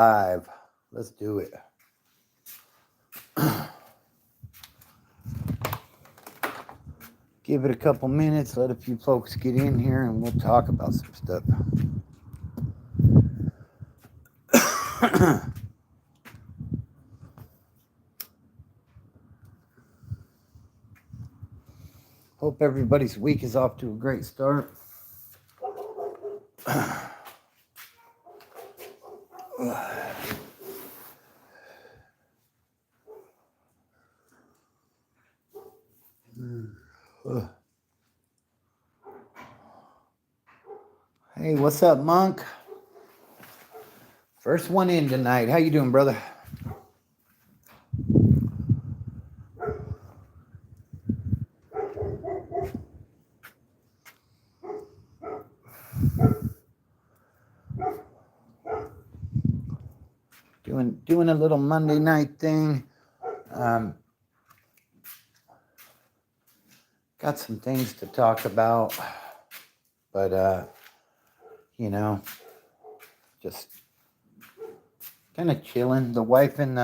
Live. Let's do it. Give it a couple minutes, let a few folks get in here, and we'll talk about some stuff. Hope everybody's week is off to a great start. Hey, what's up, Monk? First one in tonight. How you doing, brother? Doing a little Monday night thing. Got some things to talk about, but just kind of chilling. The wife and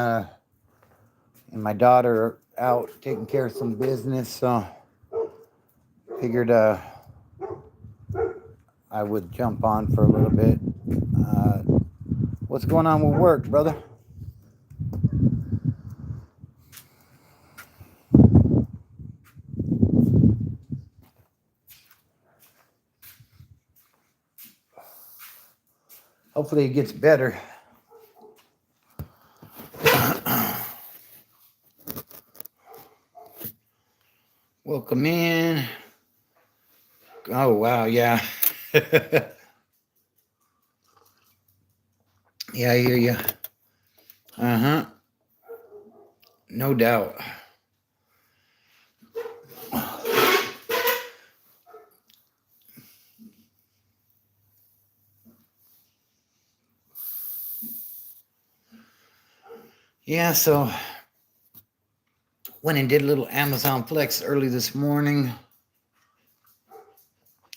my daughter are out taking care of some business, so figured I would jump on for a little bit. What's going on with work, brother? Hopefully it gets better. Welcome in. Oh, wow, yeah. Yeah, I hear you. Uh-huh. No doubt. Yeah, so went and did a little Amazon Flex early this morning.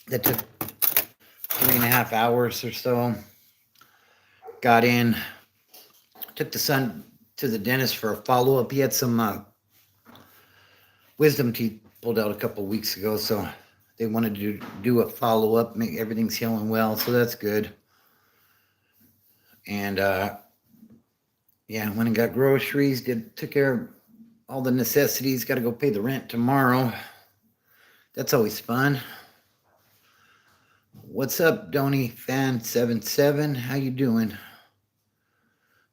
That took 3.5 hours or so. Got in, took the son to the dentist for a follow-up. He had some wisdom teeth pulled out a couple weeks ago, so they wanted to do a follow-up, make everything's healing well, so that's good. And went and got groceries, took care of all the necessities. Got to go pay the rent tomorrow. That's always fun. What's up, Donny Fan 77? How you doing?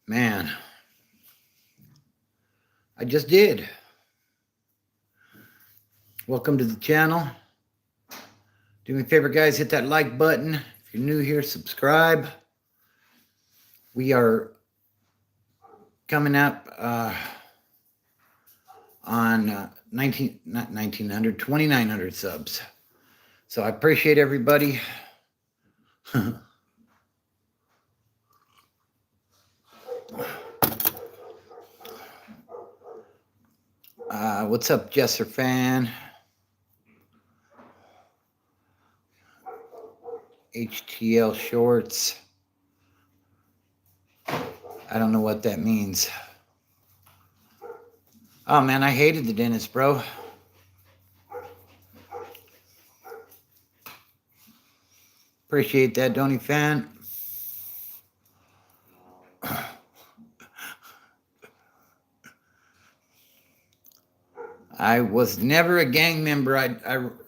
Man, I just did. Welcome to the channel. Do me a favor, guys, hit that like button. If you're new here, subscribe. We are coming up on 2,900 subs. So I appreciate everybody. What's up, Jesser fan? HTL shorts. I don't know what that means. Oh, man, I hated the dentist, bro. Appreciate that, Donny fan. I was never a gang member. I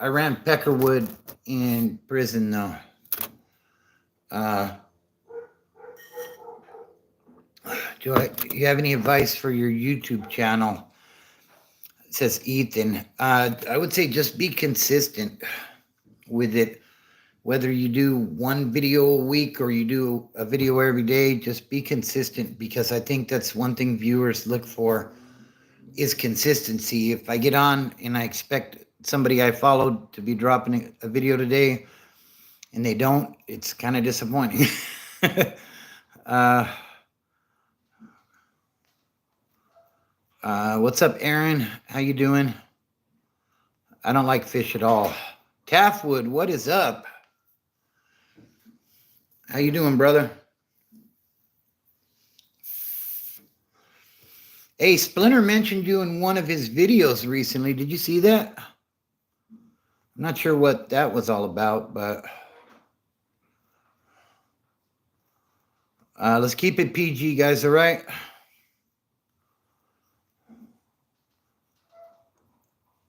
ran Peckerwood in prison, though. Do you have any advice for your YouTube channel? It says Ethan. I would say just be consistent with it. Whether you do one video a week or you do a video every day, just be consistent, because I think that's one thing viewers look for is consistency. If I get on and I expect somebody I followed to be dropping a video today and they don't, it's kind of disappointing. What's up, Aaron? How you doing? I don't like fish at all. Taffwood, what is up? How you doing, brother? Hey, Splinter mentioned you in one of his videos recently. Did you see that? I'm not sure what that was all about, but let's keep it PG, guys, all right?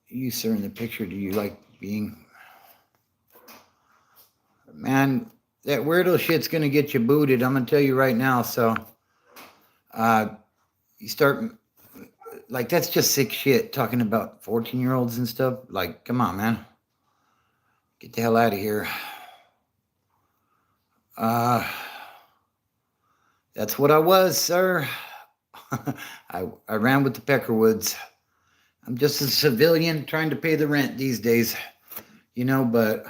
You, sir, in the picture, do you like being... Man, that weirdo shit's going to get you booted. I'm going to tell you right now, so... you start... Like, that's just sick shit, talking about 14-year-olds and stuff. Like, come on, man. Get the hell out of here. That's what I was, sir. I ran with the Peckerwoods. I'm just a civilian trying to pay the rent these days, you know, but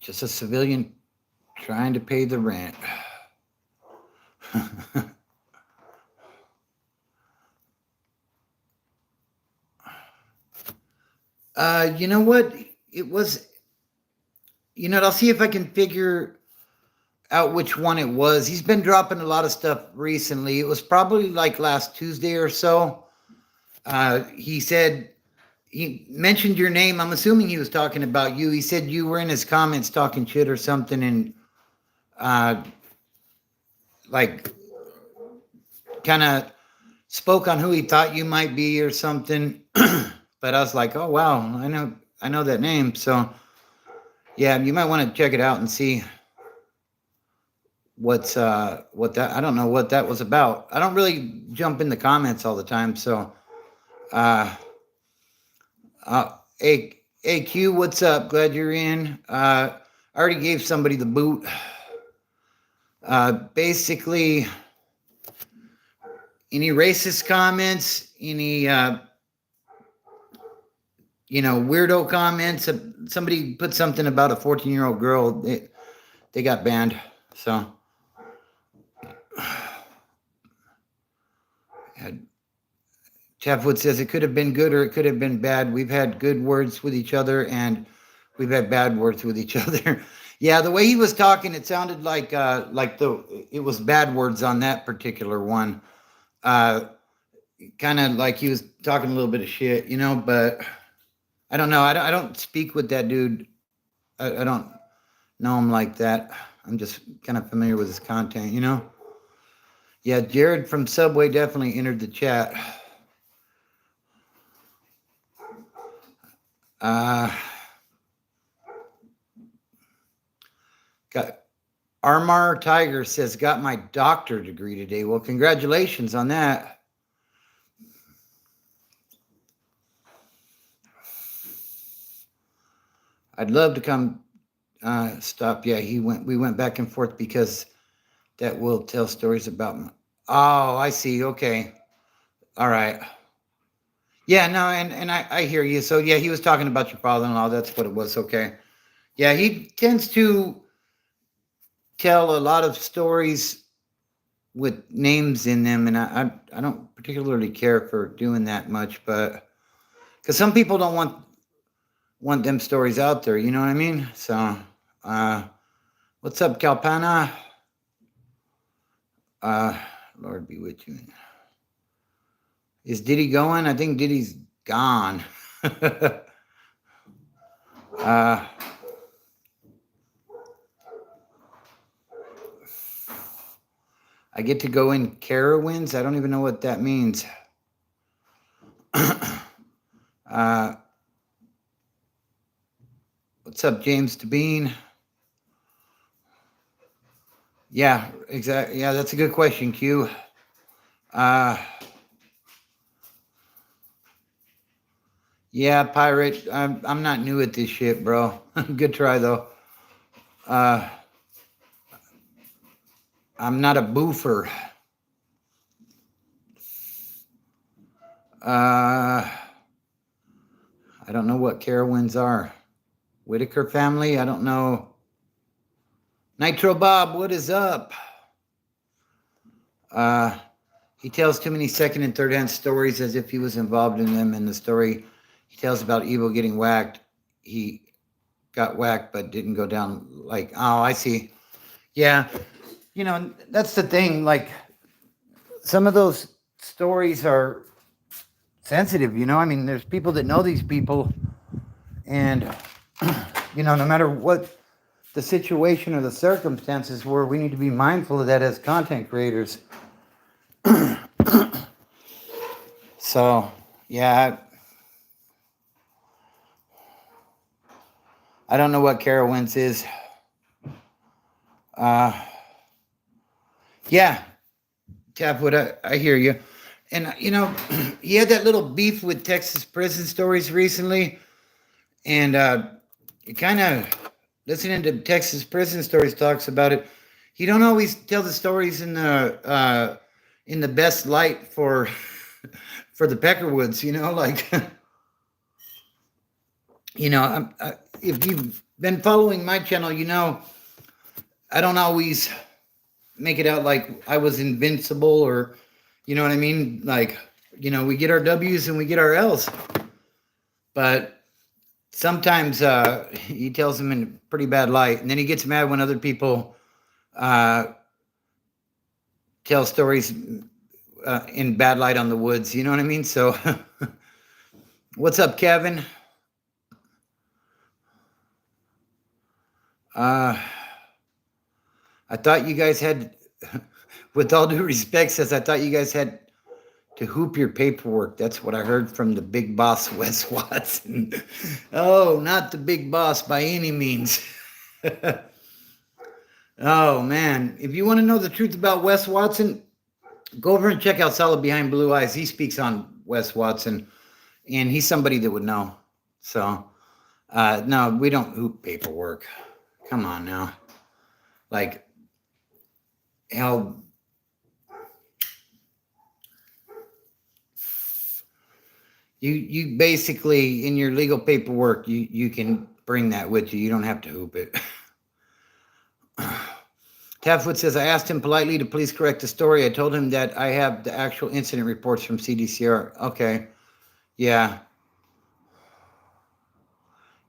just a civilian trying to pay the rent. You know what? It was, I'll see if I can figure out which one it was. He's been dropping a lot of stuff recently. It was probably like last Tuesday or so. He said, he mentioned your name. I'm assuming he was talking about you. He said you were in his comments talking shit or something, and like kind of spoke on who he thought you might be or something. But I was like, oh wow, I know that name. So yeah, you might want to check it out and see what that, I don't know what that was about. I don't really jump in the comments all the time, so hey Q, what's up? Glad you're in. I already gave somebody the boot. Basically, any racist comments, any weirdo comments. Somebody put something about a 14-year-old girl. They got banned. So Chapwood says it could have been good or it could have been bad. We've had good words with each other and we've had bad words with each other. Yeah, the way he was talking, it sounded like it was bad words on that particular one. Kind of like he was talking a little bit of shit, but I don't know. I don't speak with that dude. I don't know him like that. I'm just kind of familiar with his content, Yeah, Jared from Subway definitely entered the chat. Got Armar Tiger says, got my doctor degree today. Well, congratulations on that. I'd love to come stop. Yeah, we went back and forth because that will tell stories about oh, I see. Okay. All right. Yeah, no, and I hear you. So yeah, he was talking about your father-in-law. That's what it was. Okay. Yeah, he tends to tell a lot of stories with names in them, and I don't particularly care for doing that much, but because some people don't want them stories out there, you know what I mean? So what's up, Kalpana? Lord be with you. Is Diddy going? I think Diddy's gone. I get to go in Carowinds. I don't even know what that means. What's up, James Devine? Yeah, exactly. Yeah, that's a good question, Q. Yeah, Pirate. I'm not new at this shit, bro. Good try though. I'm not a boofer. I don't know what Carowinds are. Whitaker family? I don't know. Nitro Bob, what is up? He tells too many second and third hand stories as if he was involved in them. In the story he tells about Evo getting whacked, he got whacked but didn't go down like, oh, I see. Yeah. That's the thing. Like, some of those stories are sensitive, I mean, there's people that know these people, and, no matter what the situation or the circumstances were, we need to be mindful of that as content creators. So, yeah, I don't know what Carowinds is. Yeah, Tapwood, I hear you. And, he had that little beef with Texas prison stories recently. And it kind of, listening to Texas prison stories talks about it. He don't always tell the stories in the best light for for the Peckerwoods. Like, if you've been following my channel, I don't always make it out like I was invincible, or you know what I mean. Like, we get our W's and we get our L's, but sometimes he tells them in pretty bad light, and then he gets mad when other people tell stories in bad light on the woods. You know what I mean? So, what's up, Kevin? I thought you guys had, with all due respect, says I thought you guys had to hoop your paperwork. That's what I heard from the big boss, Wes Watson. Oh, not the big boss by any means. Oh, man. If you want to know the truth about Wes Watson, go over and check out Solid Behind Blue Eyes. He speaks on Wes Watson, and he's somebody that would know. So, no, we don't hoop paperwork. Come on now. Like, hell, you basically, in your legal paperwork, you can bring that with you. You don't have to hoop it. Taftwood says, I asked him politely to please correct the story. I told him that I have the actual incident reports from CDCR. Okay. Yeah.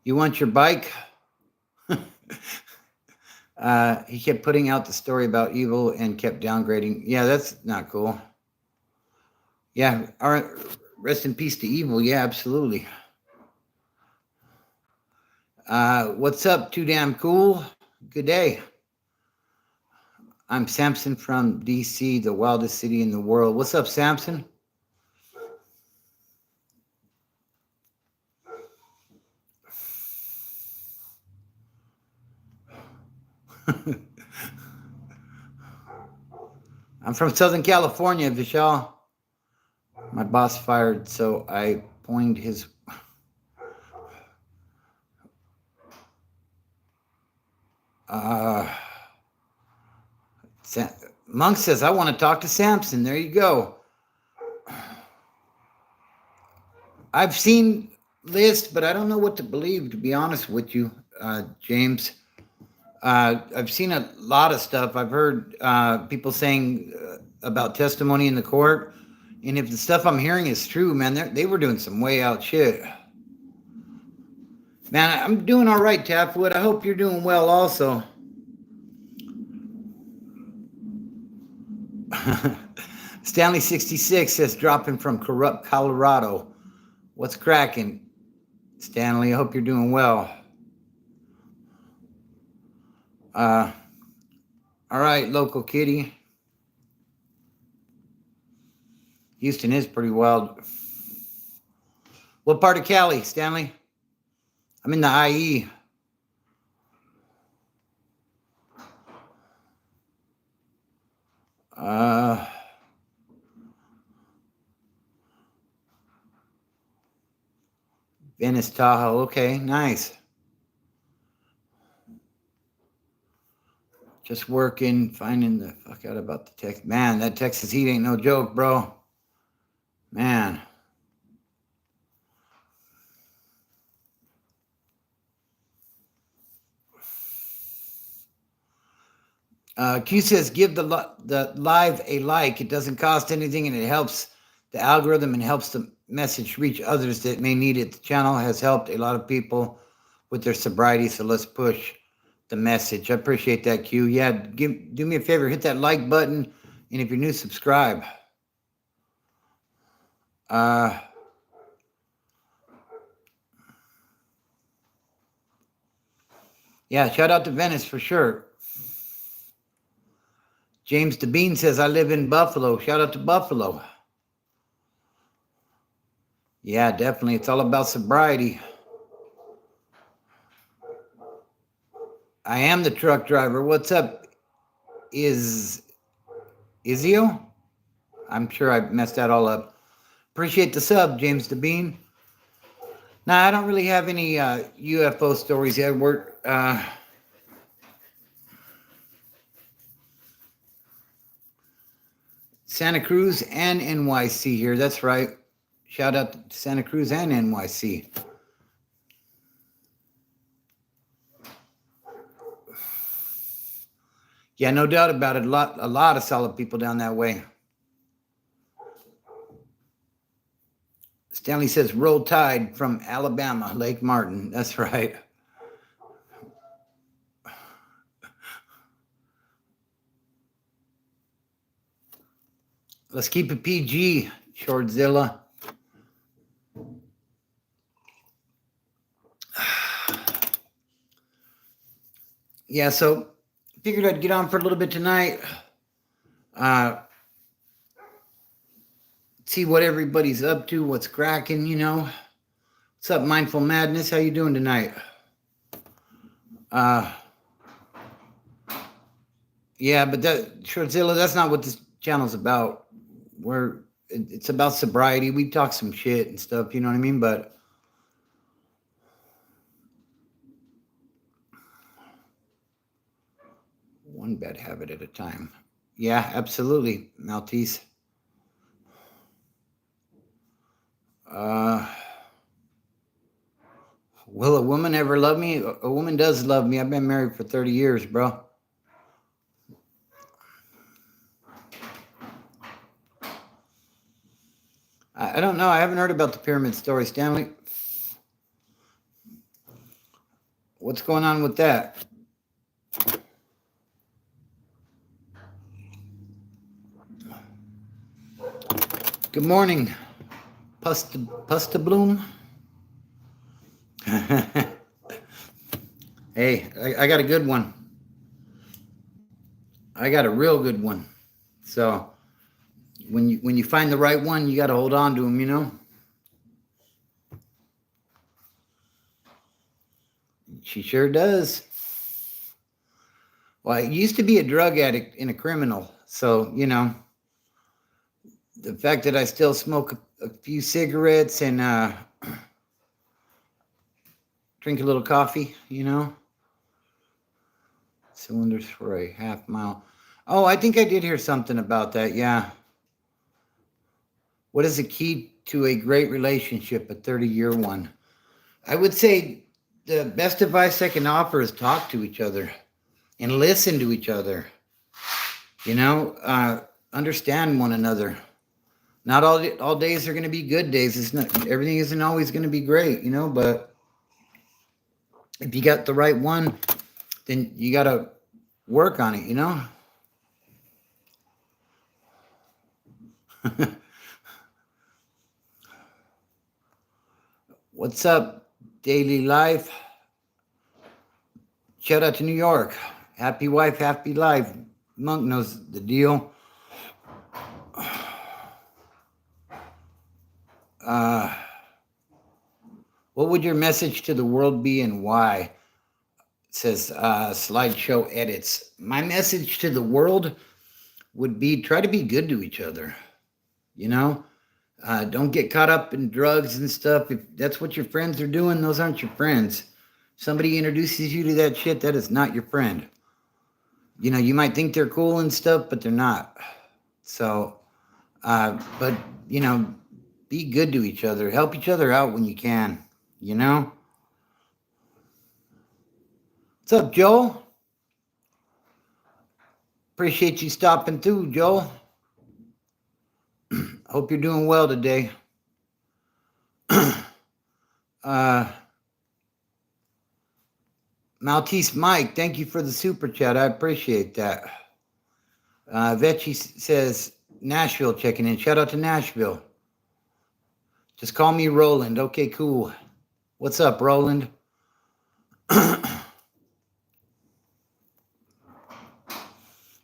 You want your bike? He kept putting out the story about evil and kept downgrading. Yeah, that's not cool. Yeah. All right. Rest in peace to evil. Yeah, absolutely. What's up, Too Damn Cool? Good day. I'm Samson from DC, the wildest city in the world. What's up, Samson? I'm from Southern California, Vishal. My boss fired, so I pointed his... Monk says, I want to talk to Samson. There you go. I've seen lists, but I don't know what to believe, to be honest with you, James. I've seen a lot of stuff. I've heard people saying about testimony in the court. And if the stuff I'm hearing is true, man, they were doing some way out shit. Man, I'm doing all right, Tapwood. I hope you're doing well also. Stanley66 says, dropping from corrupt Colorado. What's cracking, Stanley? I hope you're doing well. All right, local kitty. Houston is pretty wild. What part of Cali, Stanley? I'm in the IE. Venice, Tahoe. Okay, nice. Just working, finding the fuck out about the Texas. Man, that Texas heat ain't no joke, bro. Man. Q says, give the live a like. It doesn't cost anything, and it helps the algorithm and helps the message reach others that may need it. The channel has helped a lot of people with their sobriety, so let's push the message. I appreciate that, Q. Yeah, do me a favor, hit that like button, and if you're new, subscribe. Yeah, shout out to Venice for sure. James DeBean says, I live in Buffalo. Shout out to Buffalo. Yeah, definitely. It's all about sobriety. I am the truck driver. What's up, Izio? I'm sure I messed that all up. Appreciate the sub, James DeBean. Nah, I don't really have any UFO stories yet. Santa Cruz and NYC here. That's right. Shout out to Santa Cruz and NYC. Yeah, no doubt about it. A lot of solid people down that way. Stanley says, Roll Tide from Alabama, Lake Martin. That's right. Let's keep it PG, Shortzilla. Yeah, so figured I'd get on for a little bit tonight. See what everybody's up to, what's cracking, you know. What's up, Mindful Madness? How you doing tonight? Yeah, but Shortzilla, that's not what this channel's about. It's about sobriety. We talk some shit and stuff, you know what I mean? But one bad habit at a time. Yeah, absolutely, Maltese. Will a woman ever love me? A woman does love me. I've been married for 30 years, bro. I don't know. I haven't heard about the pyramid story, Stanley. What's going on with that? Good morning, Pusta Bloom. Hey, I got a good one. I got a real good one. So when you find the right one, you got to hold on to them, you know. She sure does. Well, I used to be a drug addict and a criminal, so you know. The fact that I still smoke a few cigarettes and drink a little coffee, you know. Cylinders for a half mile. Oh, I think I did hear something about that. Yeah. What is the key to a great relationship, a 30-year one? I would say the best advice I can offer is talk to each other and listen to each other. You know, understand one another. Not all days are going to be good days. It's not, everything isn't always going to be great, you know, but if you got the right one, then you got to work on it, you know? What's up, daily life? Shout out to New York. Happy wife, happy life. Monk knows the deal. What would your message to the world be and why? It says slideshow edits. My message to the world would be try to be good to each other. You know, don't get caught up in drugs and stuff. If that's what your friends are doing, those aren't your friends. Somebody introduces you to that shit, that is not your friend. You know, you might think they're cool and stuff, but they're not. So, but, you know, be good to each other. Help each other out when you can, you know? What's up, Joel? Appreciate you stopping through, Joel. Hope you're doing well today. Maltese Mike, thank you for the super chat. I appreciate that. Vecchi says, Nashville checking in. Shout out to Nashville. Just call me Roland. Okay, cool. What's up, Roland?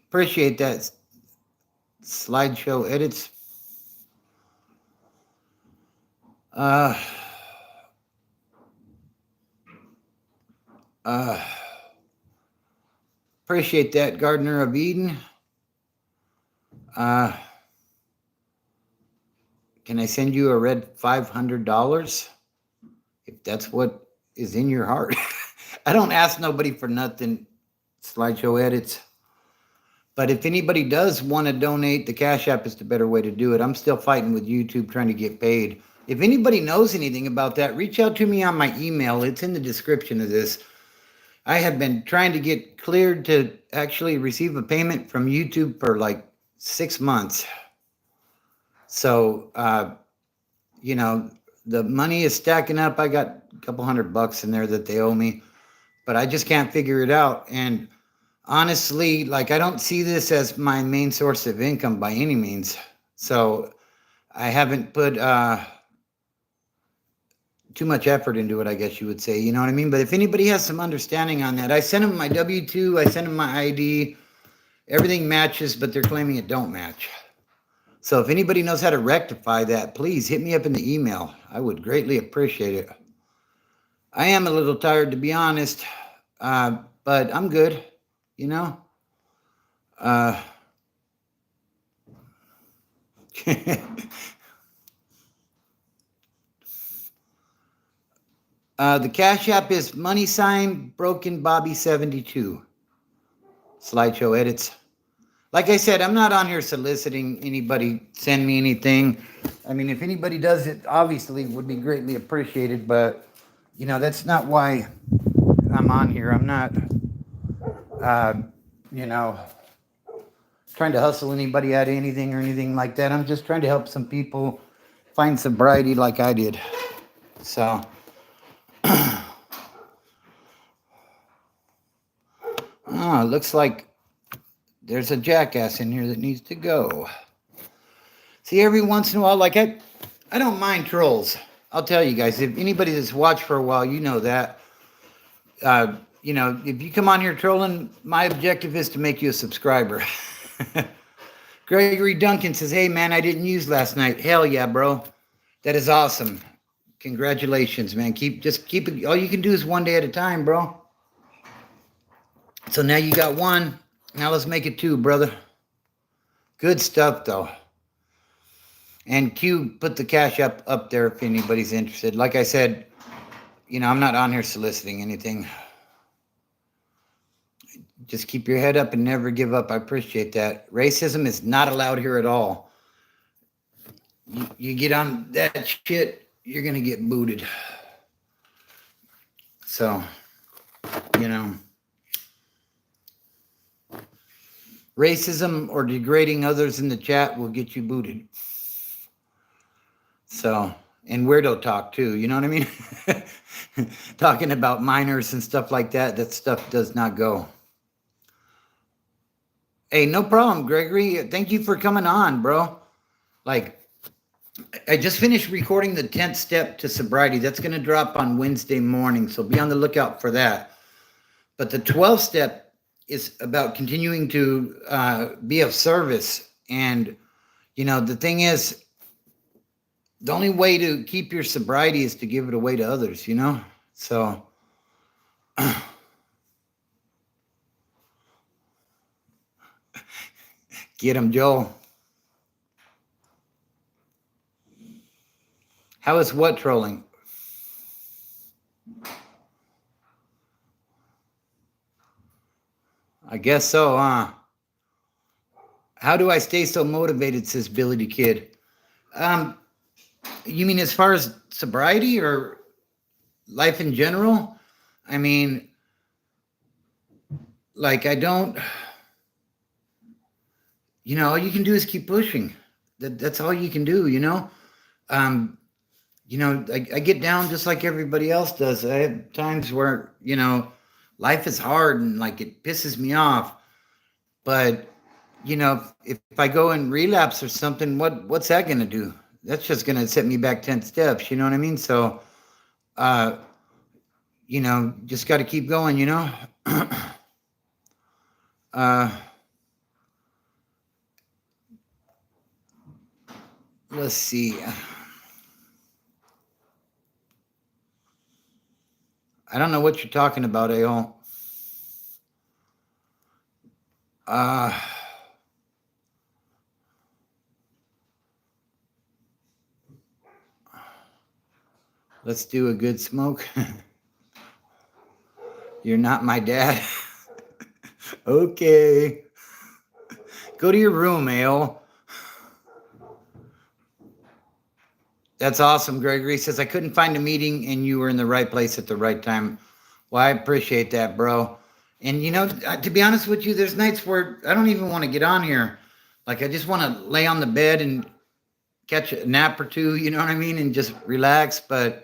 Appreciate that. Slideshow edits. Appreciate that, Gardener of Eden. Can I send you a red $500? If that's what is in your heart. I don't ask nobody for nothing, Slideshow edits. But if anybody does want to donate, the Cash App is the better way to do it. I'm still fighting with YouTube trying to get paid. If anybody knows anything about that, reach out to me on my email. It's in the description of this. I have been trying to get cleared to actually receive a payment from YouTube for like 6 months. So, the money is stacking up. I got a couple $100 in there that they owe me, but I just can't figure it out. And honestly, like, I don't see this as my main source of income by any means. So I haven't put too much effort into it, I guess you would say. You know what I mean? But if anybody has some understanding on that, I sent them my W-2, I sent them my ID. Everything matches, but they're claiming it don't match. So if anybody knows how to rectify that, please hit me up in the email. I would greatly appreciate it. I am a little tired, to be honest, but I'm good, you know. The Cash App is $BrokenBobby72. Slideshow edits. Like I said, I'm not on here soliciting anybody send me anything. I mean, if anybody does it, obviously it would be greatly appreciated, but, that's not why I'm on here. I'm not, trying to hustle anybody out of anything or anything like that. I'm just trying to help some people find sobriety like I did. So, looks like there's a jackass in here that needs to go. See, every once in a while, like I don't mind trolls. I'll tell you guys, if anybody that's watched for a while, you know that. If you come on here trolling, my objective is to make you a subscriber. Gregory Duncan says, hey, man, I didn't use last night. Hell yeah, bro. That is awesome. Congratulations, man. Keep it. All you can do is one day at a time, bro. So now you got one. Now let's make it two, brother. Good stuff, though. And Q put the Cash App up there if anybody's interested. Like I said, I'm not on here soliciting anything. Just keep your head up and never give up. I appreciate that. Racism is not allowed here at all. You get on that shit, you're going to get booted. So, racism or degrading others in the chat will get you booted. So, and weirdo talk too, you know what I mean? Talking about minors and stuff like that, that stuff does not go. Hey, no problem, Gregory. Thank you for coming on, bro. Like, I just finished recording the 10th step to sobriety. That's going to drop on Wednesday morning, so be on the lookout for that. But the 12th step is about continuing to be of service. And, the thing is, the only way to keep your sobriety is to give it away to others, So, get him, Joel. How is what trolling? I guess so, huh? How do I stay so motivated, says Billy the Kid. You mean as far as sobriety or life in general? I mean, like, I don't, all you can do is keep pushing. That's all you can do, I get down just like everybody else does. I have times where, life is hard and like it pisses me off. But if I go and relapse or something, what's that gonna do? That's just gonna set me back 10 steps. You know what I mean? So, uh, just got to keep going. uh, let's see. I don't know what you're talking about, Aol. Uh, let's do a good smoke. You're not my dad. Okay. Go to your room, Aol. That's awesome, Gregory. Says, I couldn't find a meeting and you were in the right place at the right time. Well, I appreciate that, bro. And, to be honest with you, there's nights where I don't even want to get on here. Like, I just want to lay on the bed and catch a nap or two, you know what I mean? And just relax. But,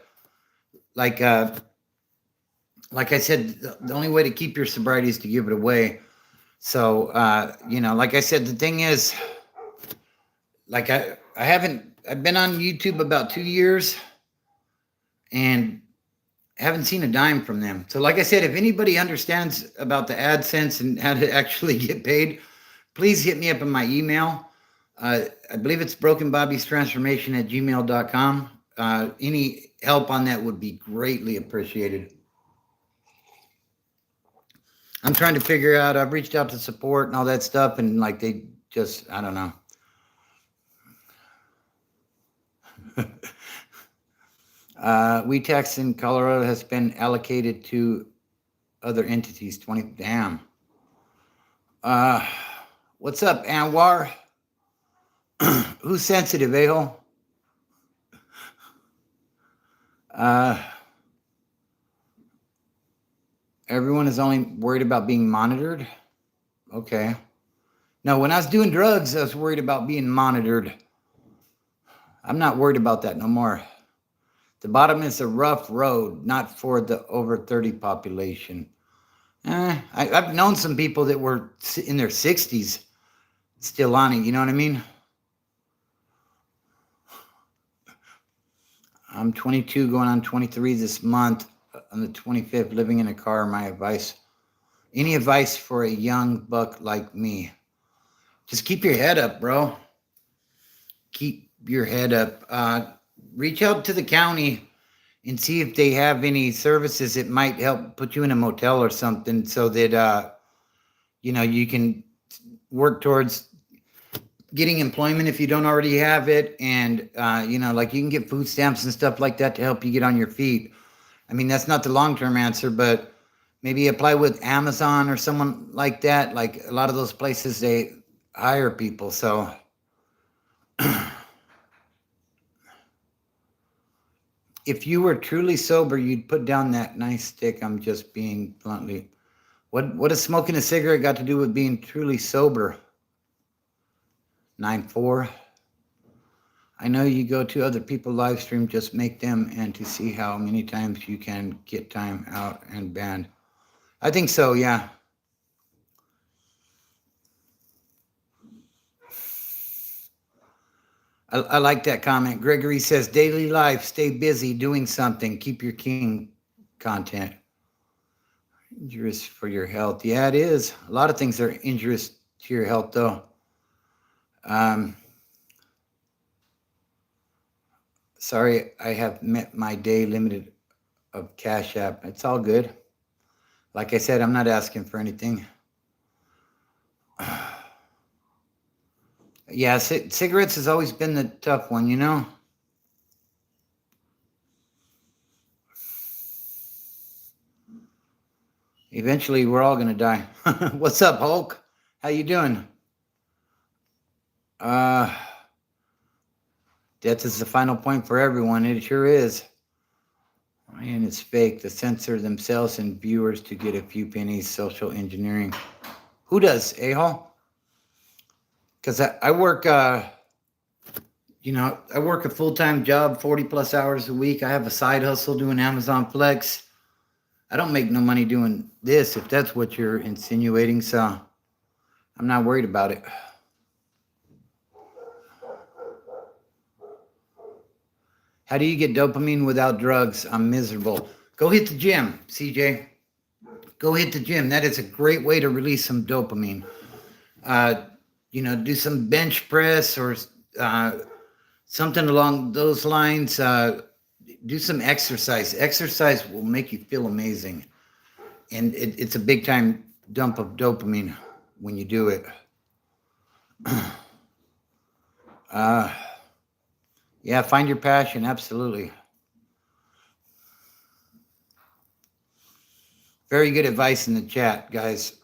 like I said, the only way to keep your sobriety is to give it away. So, like I said, the thing is, like I've been on YouTube about 2 years and haven't seen a dime from them. So, like I said, if anybody understands about the AdSense and how to actually get paid, please hit me up in my email. I believe it's brokenbobbystransformation@gmail.com. Any help on that would be greatly appreciated. I'm trying to figure out, I've reached out to support and all that stuff, and like they just, I don't know. WeTax in Colorado has been allocated to other entities. 20. Damn. What's up, Anwar? Who's sensitive, a-hole? Everyone is only worried about being monitored. Okay. No, when I was doing drugs, I was worried about being monitored. I'm not worried about that no more. The bottom is a rough road, not for the over 30 population. I've known some people that were in their 60s still on it, you know what I mean? I'm 22, going on 23 this month. On the 25th, living in a car. My advice, any advice for a young buck like me? Just keep your head up, bro. Keep your head up. Reach out to the county and see if they have any services that might help put you in a motel or something, so that you can work towards getting employment if you don't already have it, and like you can get food stamps and stuff like that to help you get on your feet. I mean, that's not the long-term answer, but maybe apply with Amazon or someone like that. Like a lot of those places, they hire people. So if you were truly sober, you'd put down that nice stick. I'm just being bluntly. What does smoking a cigarette got to do with being truly sober? 9-4. I know you go to other people live stream, just make them, and to see how many times you can get time out and banned. I think so, yeah. I like that comment. Gregory says, daily life, stay busy doing something, keep your king content. Injurious for your health. Yeah, it is. A lot of things are injurious to your health, though. Sorry, I have met my day limited of Cash App. It's all good. Like I said, I'm not asking for anything. Yeah, cigarettes has always been the tough one, you know? Eventually, we're all going to die. What's up, Hulk? How you doing? Death is the final point for everyone. It sure is. And it's fake. They censor themselves and viewers to get a few pennies. Social engineering. Who does, a-hole? Because I work, I work a full-time job, 40 plus hours a week. I have a side hustle doing Amazon Flex. I don't make no money doing this, if that's what you're insinuating, so I'm not worried about it. How do you get dopamine without drugs? I'm miserable. Go hit the gym, CJ. Go hit the gym. That is a great way to release some dopamine. Do some bench press or something along those lines. Do some exercise. Exercise will make you feel amazing. And it's a big time dump of dopamine when you do it. Yeah, find your passion. Absolutely. Very good advice in the chat, guys.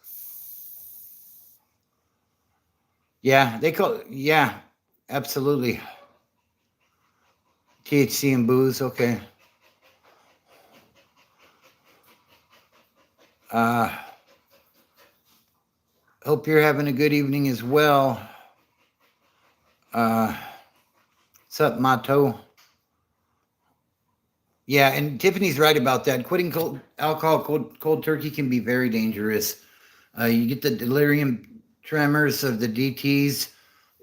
Yeah, absolutely. THC and booze, okay. Hope you're having a good evening as well. What's up, Mato? Yeah, and Tiffany's right about that. Quitting cold turkey can be very dangerous. You get the delirium tremors of the DTs.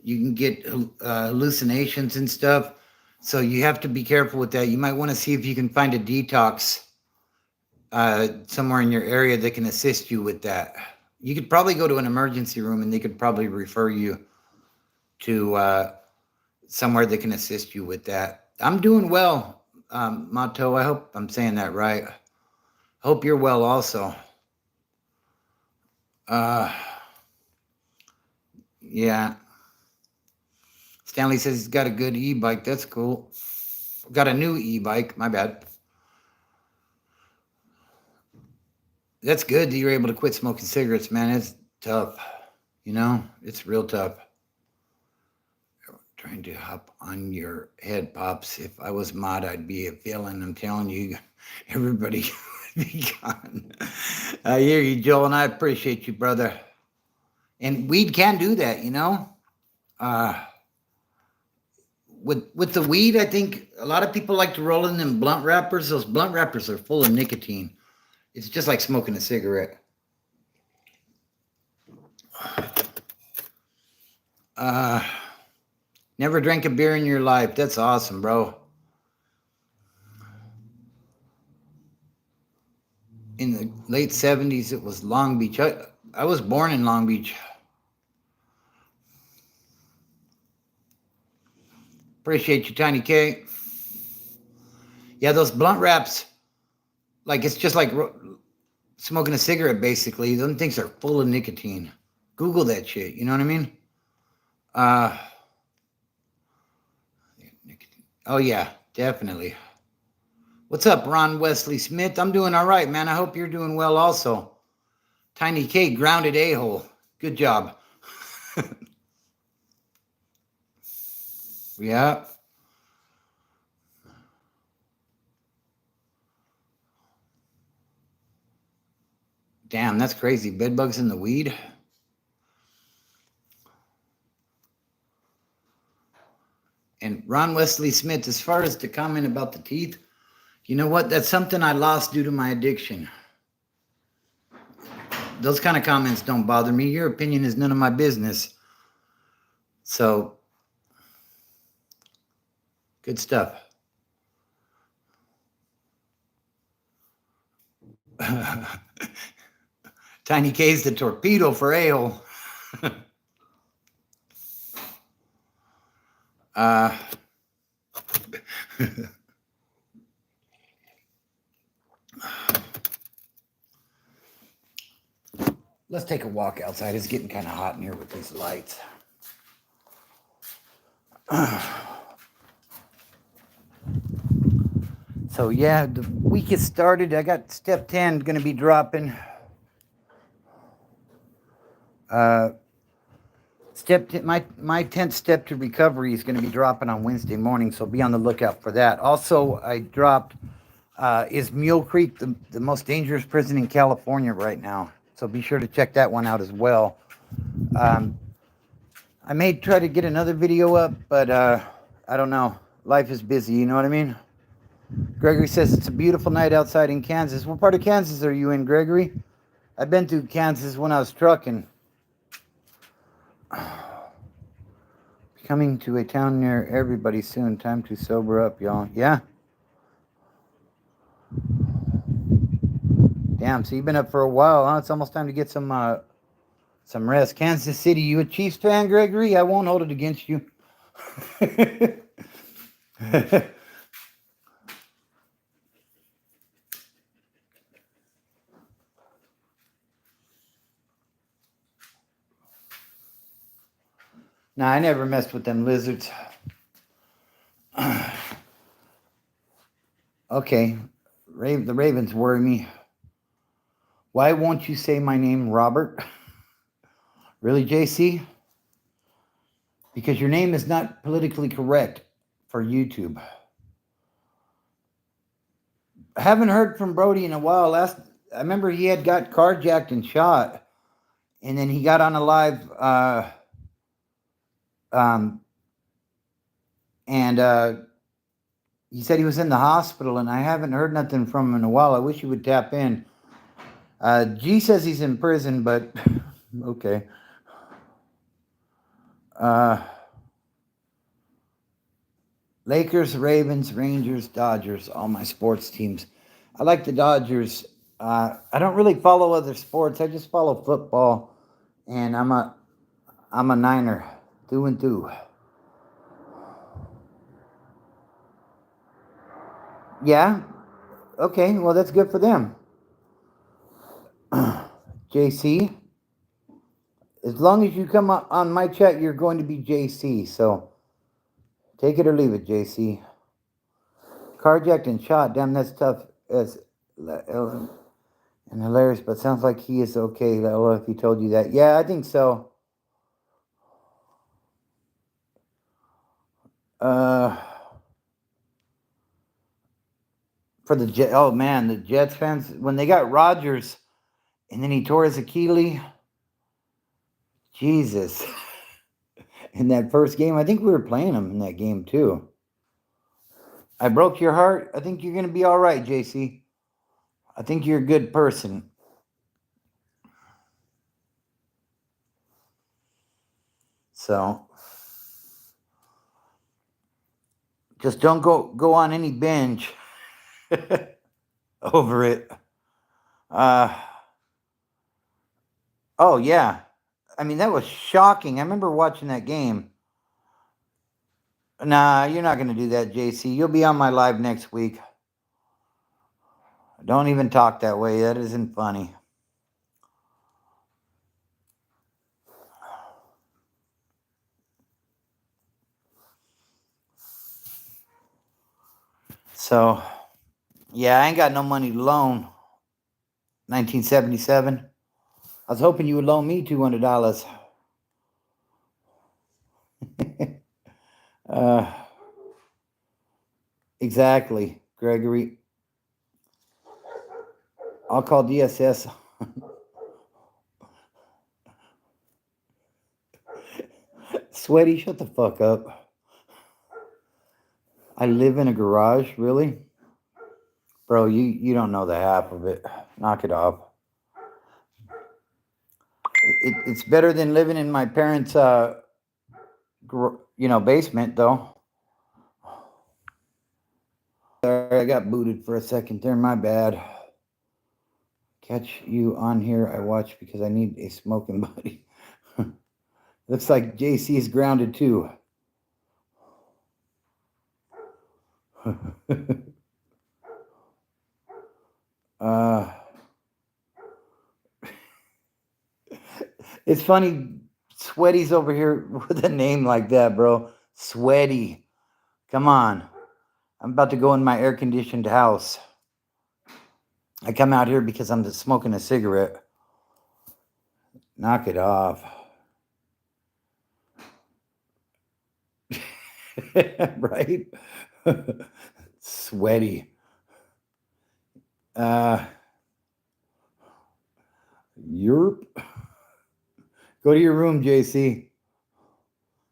You can get hallucinations and stuff. So you have to be careful with that. You might want to see if you can find a detox somewhere in your area that can assist you with that. You could probably go to an emergency room and they could probably refer you to somewhere that can assist you with that. I'm doing well, Mato. I hope I'm saying that right. Hope you're well also. Yeah. Stanley says he's got a good e-bike. That's cool. Got a new e-bike. My bad. That's good that you're able to quit smoking cigarettes, man. It's tough. It's real tough. Trying to hop on your head, Pops. If I was mod, I'd be a villain. I'm telling you, everybody would be gone. I hear you, Joel, and I appreciate you, brother. And weed can do that, With the weed, I think a lot of people like to roll in them blunt wrappers. Those blunt wrappers are full of nicotine. It's just like smoking a cigarette. Never drank a beer in your life. That's awesome, bro. In the late 70s, it was Long Beach. I was born in Long Beach. Appreciate you, Tiny K. Yeah, those blunt wraps, like it's just like smoking a cigarette, basically. Those things are full of nicotine. Google that shit. You know what I mean? Oh, yeah, definitely. What's up, Ron Wesley Smith? I'm doing all right, man. I hope you're doing well also. Tiny K, grounded a-hole. Good job. Yeah. Damn, that's crazy. Bedbugs in the weed? And Ron Wesley Smith, as far as the comment about the teeth, you know what? That's something I lost due to my addiction. Those kind of comments don't bother me. Your opinion is none of my business. So, good stuff. Tiny K's the torpedo for a-hole. Let's take a walk outside. It's getting kind of hot in here with these lights. So yeah, the week has started. I got step 10 going to be dropping. Step 10, my 10th step to recovery is going to be dropping on Wednesday morning, so be on the lookout for that. Also, I dropped is Mule Creek the most dangerous prison in California right now, so be sure to check that one out as well. I may try to get another video up, but I don't know. Life is busy, you know what I mean? Gregory says it's a beautiful night outside in Kansas. What part of Kansas are you in, Gregory? I've been through Kansas when I was trucking. Coming to a town near everybody soon. Time to sober up, y'all. Yeah. Damn, so you've been up for a while, huh? It's almost time to get some rest. Kansas City, you a Chiefs fan, Gregory? I won't hold it against you. Nah, I never messed with them lizards. Okay, the Ravens worry me. Why won't you say my name, Robert? Really, JC? Because your name is not politically correct for YouTube. I haven't heard from Brody in a while. I remember he had got carjacked and shot, and then he got on a live, and he said he was in the hospital, and I haven't heard nothing from him in a while. I wish he would tap in. G says he's in prison, but okay. Lakers, Ravens, Rangers, Dodgers, all my sports teams. I like the Dodgers. I don't really follow other sports. I just follow football, and I'm a Niner, through and through. Yeah. Okay. Well, that's good for them. JC. As long as you come on my chat, you're going to be JC. So take it or leave it, JC. Carjacked and shot. Damn, that's tough. As and hilarious, but sounds like he is okay. If he told you that, yeah, I think so. For the Jet, oh man, the Jets fans when they got Rodgers, and then he tore his Achilles. Jesus. In that first game, I think we were playing him in that game too. I broke your heart. I think you're going to be all right, JC. I think you're a good person. So just don't go on any binge over it. Oh yeah. I mean, that was shocking. I remember watching that game. Nah, you're not going to do that, JC. You'll be on my live next week. Don't even talk that way. That isn't funny. So, yeah, I ain't got no money to loan. 1977. I was hoping you would loan me $200. Exactly, Gregory. I'll call DSS. Sweaty, shut the fuck up. I live in a garage, really? Bro, you don't know the half of it. Knock it off. It's better than living in my parents' basement, though. Sorry, I got booted for a second there. My bad. Catch you on here. I watch because I need a smoking buddy. Looks like JC is grounded too. It's funny. Sweaty's over here with a name like that, bro. Sweaty. Come on. I'm about to go in my air-conditioned house. I come out here because I'm just smoking a cigarette. Knock it off. Right? Sweaty. Europe. Go to your room, JC.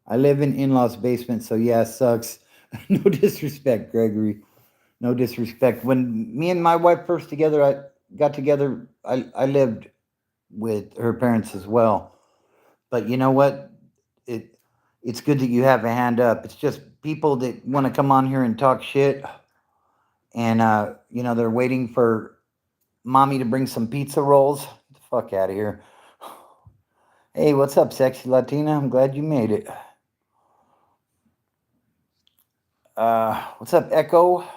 I live in in-laws basement, so yeah, it sucks. No disrespect, Gregory. No disrespect. When me and my wife first got together, I lived with her parents as well. But you know what? It it's good that you have a hand up. It's just people that want to come on here and talk shit, and they're waiting for mommy to bring some pizza rolls. Get the fuck out of here. Hey, what's up, sexy Latina? I'm glad you made it. What's up, Echo?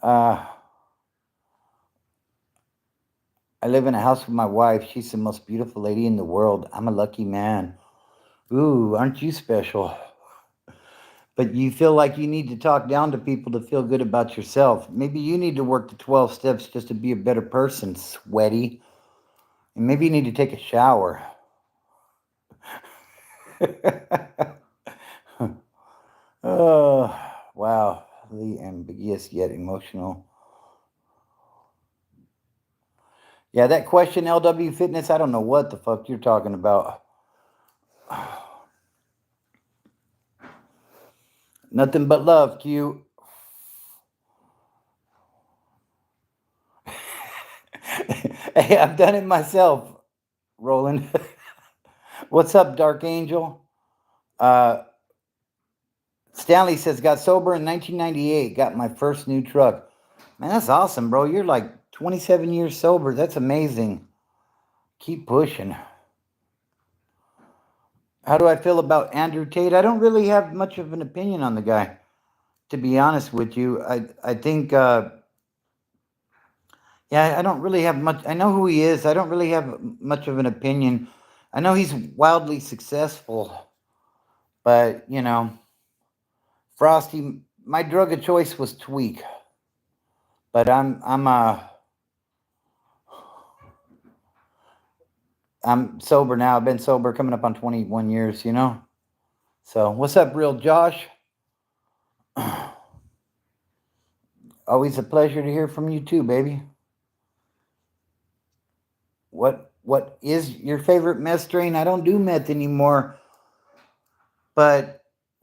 uh, I live in a house with my wife. She's the most beautiful lady in the world. I'm a lucky man. Ooh, aren't you special? But you feel like you need to talk down to people to feel good about yourself. Maybe you need to work the 12 steps just to be a better person, sweaty. And maybe you need to take a shower. Oh, wow. The ambiguous yet emotional. Yeah, that question, LW Fitness, I don't know what the fuck you're talking about. Nothing but love, Q. Hey, I've done it myself, Roland. What's up, Dark Angel? Uh, Stanley says, got sober in 1998, got my first new truck. Man, that's awesome, bro. You're like 27 years sober. That's amazing. Keep pushing. How do I feel about Andrew Tate? I don't really have much of an opinion on the guy, to be honest with you. I think, I don't really have much. I know who he is. I don't really have much of an opinion. I know he's wildly successful, but, Frosty, my drug of choice was tweak. But I'm sober now. I've been sober coming up on 21 years, So, what's up, real Josh? Always a pleasure to hear from you too, baby. What is your favorite meth strain? I don't do meth anymore. But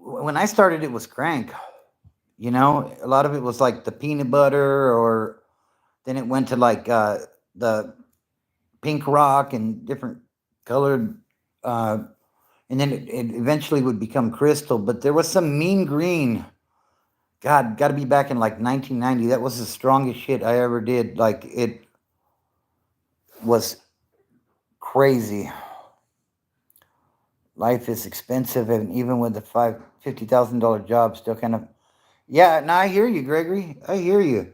when I started, it was crank. A lot of it was like the peanut butter, or then it went to like the pink rock and different colored, and then it eventually would become crystal. But there was some mean green. God, got to be back in like 1990. That was the strongest shit I ever did. Like, it was crazy. Life is expensive, and even with the $50,000 job, still kind of. Yeah, no, I hear you, Gregory. I hear you.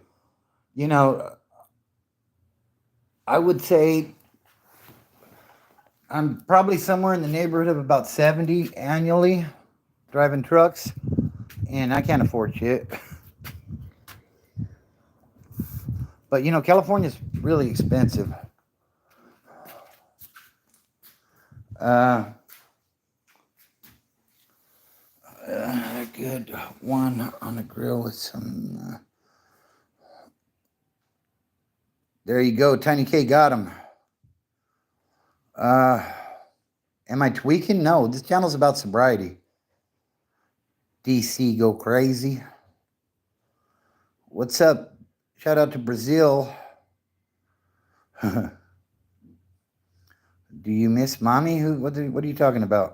I would say I'm probably somewhere in the neighborhood of about 70 annually driving trucks, and I can't afford shit. But California's really expensive. A good one on the grill with some. There you go, Tiny K got him. Am I tweaking? No, this channel's about sobriety. DC, go crazy. What's up? Shout out to Brazil. Do you miss mommy? What are you talking about?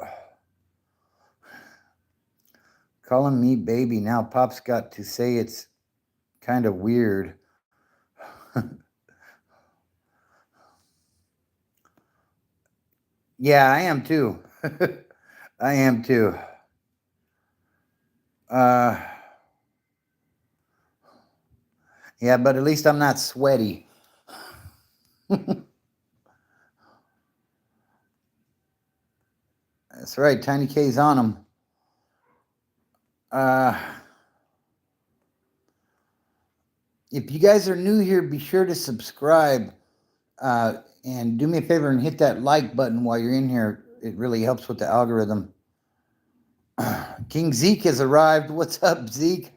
Calling me baby. Now Pop's got to say it's kind of weird. Yeah, I am too. I am too. Yeah, but at least I'm not sweaty. That's right. Tiny K's on them. If you guys are new here, be sure to subscribe. And do me a favor and hit that like button while you're in here. It really helps with the algorithm. King Zeke has arrived. What's up, Zeke?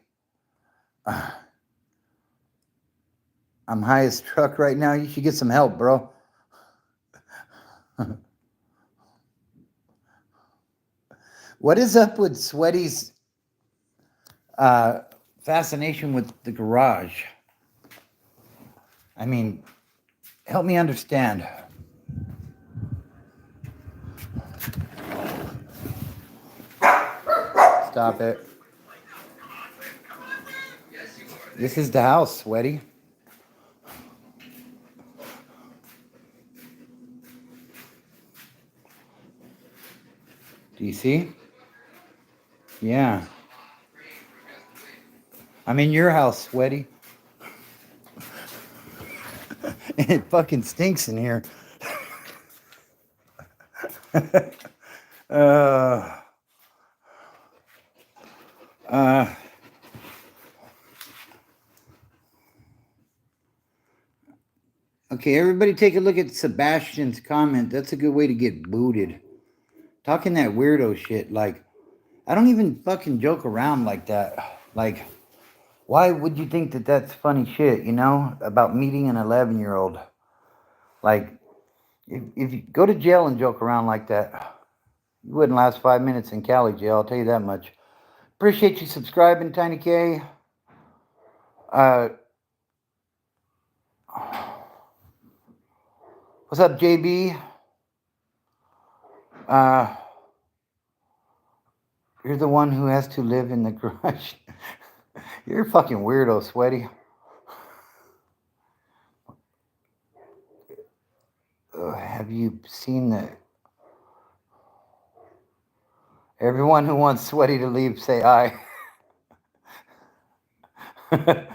I'm high as truck right now. You should get some help, bro. What is up with Sweaty's fascination with the garage. I mean, help me understand. Stop it. This is the house, Sweaty. Do you see? Yeah. I'm in your house, Sweaty. And it fucking stinks in here. uh, uh, okay, everybody take a look at Sebastian's comment. That's a good way to get booted. Talking that weirdo shit. Like, I don't even fucking joke around like that. Like, why would you think that that's funny shit, you know? About meeting an 11-year-old. Like, if you go to jail and joke around like that, you wouldn't last 5 minutes in Cali jail, I'll tell you that much. Appreciate you subscribing, Tiny K. What's up, JB? You're the one who has to live in the garage. You're a fucking weirdo, Sweaty. Have you seen the... Everyone who wants Sweaty to leave, say aye. I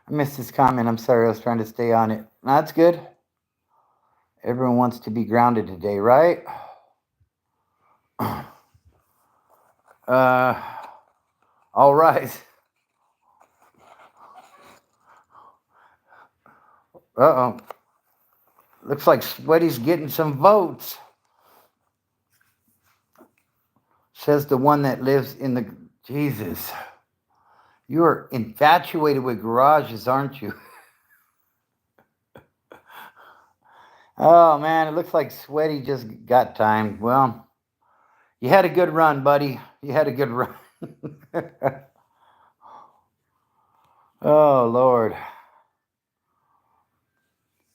missed his comment. I'm sorry. I was trying to stay on it. No, that's good. Everyone wants to be grounded today, right? All right. Uh-oh. Looks like Sweaty's getting some votes. Says the one that lives in the... Jesus. You are infatuated with garages, aren't you? Oh, man, it looks like Sweaty just got timed. Well, you had a good run, buddy. You had a good run. Oh, Lord.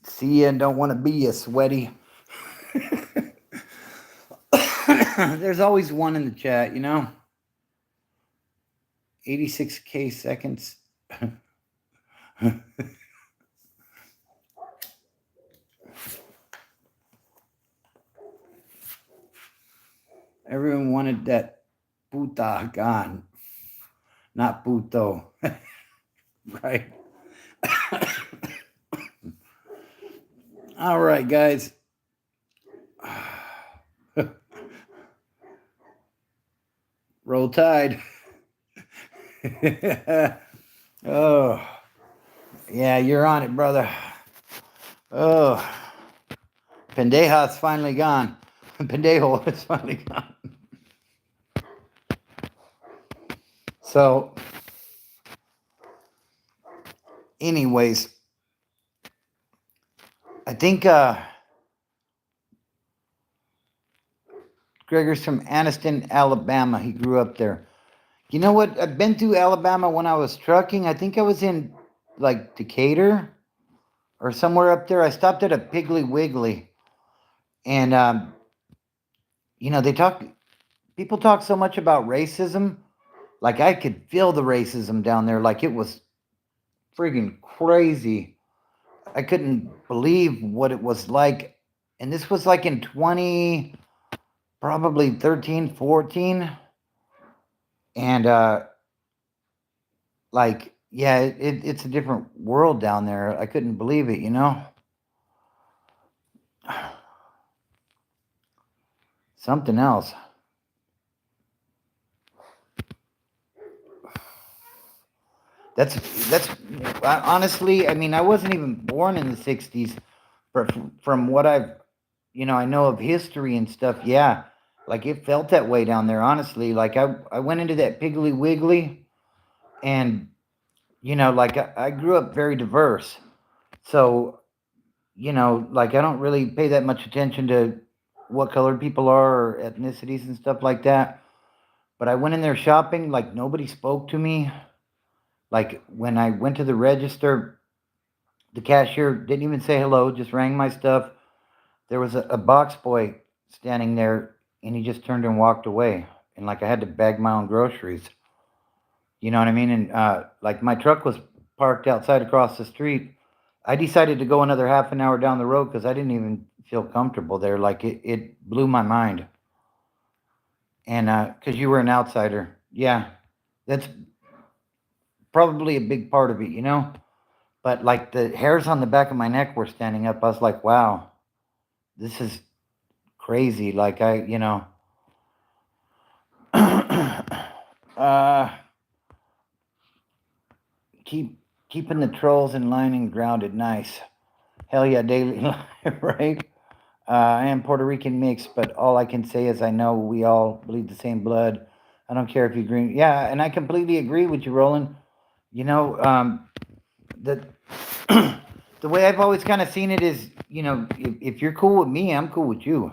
See ya and don't want to be ya, Sweaty. There's always one in the chat, you know? 86K seconds. Everyone wanted that puta gone. Not puto. Right. All right, guys. Roll Tide. Oh. Yeah, you're on it, brother. Oh. Pendeja's finally gone. Pendejo is finally gone. So, anyways, I think Gregor's from Anniston, Alabama. He grew up there. You know what? I've been to Alabama when I was trucking. I think I was in like Decatur or somewhere up there. I stopped at a Piggly Wiggly. And, you know, people talk so much about racism. Like, I could feel the racism down there. Like, it was friggin' crazy. I couldn't believe what it was like. And this was like in probably 13, 14. And, like, yeah, it's a different world down there. I couldn't believe it, you know? Something else. That's honestly, I mean, I wasn't even born in the 60s, but from what I know of history and stuff, yeah, like it felt that way down there, honestly. Like I went into that Piggly Wiggly and, like I grew up very diverse. So, like I don't really pay that much attention to what colored people are or ethnicities and stuff like that. But I went in there shopping, like nobody spoke to me. Like when I went to the register, the cashier didn't even say hello, just rang my stuff. There was a box boy standing there, and he just turned and walked away. And like I had to bag my own groceries. You know what I mean? And like my truck was parked outside across the street. I decided to go another half an hour down the road because I didn't even feel comfortable there. Like it blew my mind. And because you were an outsider, yeah, that's probably a big part of it. But like the hairs on the back of my neck were standing up. I was like, wow, this is crazy. Like uh, keep keeping the trolls in line and grounded. Nice. Hell yeah, daily life, right? I am Puerto Rican mixed, but all I can say is I know we all bleed the same blood. I don't care if you agree. Yeah, and I completely agree with you, Roland. You know, the the way I've always kind of seen it is, if you're cool with me, I'm cool with you.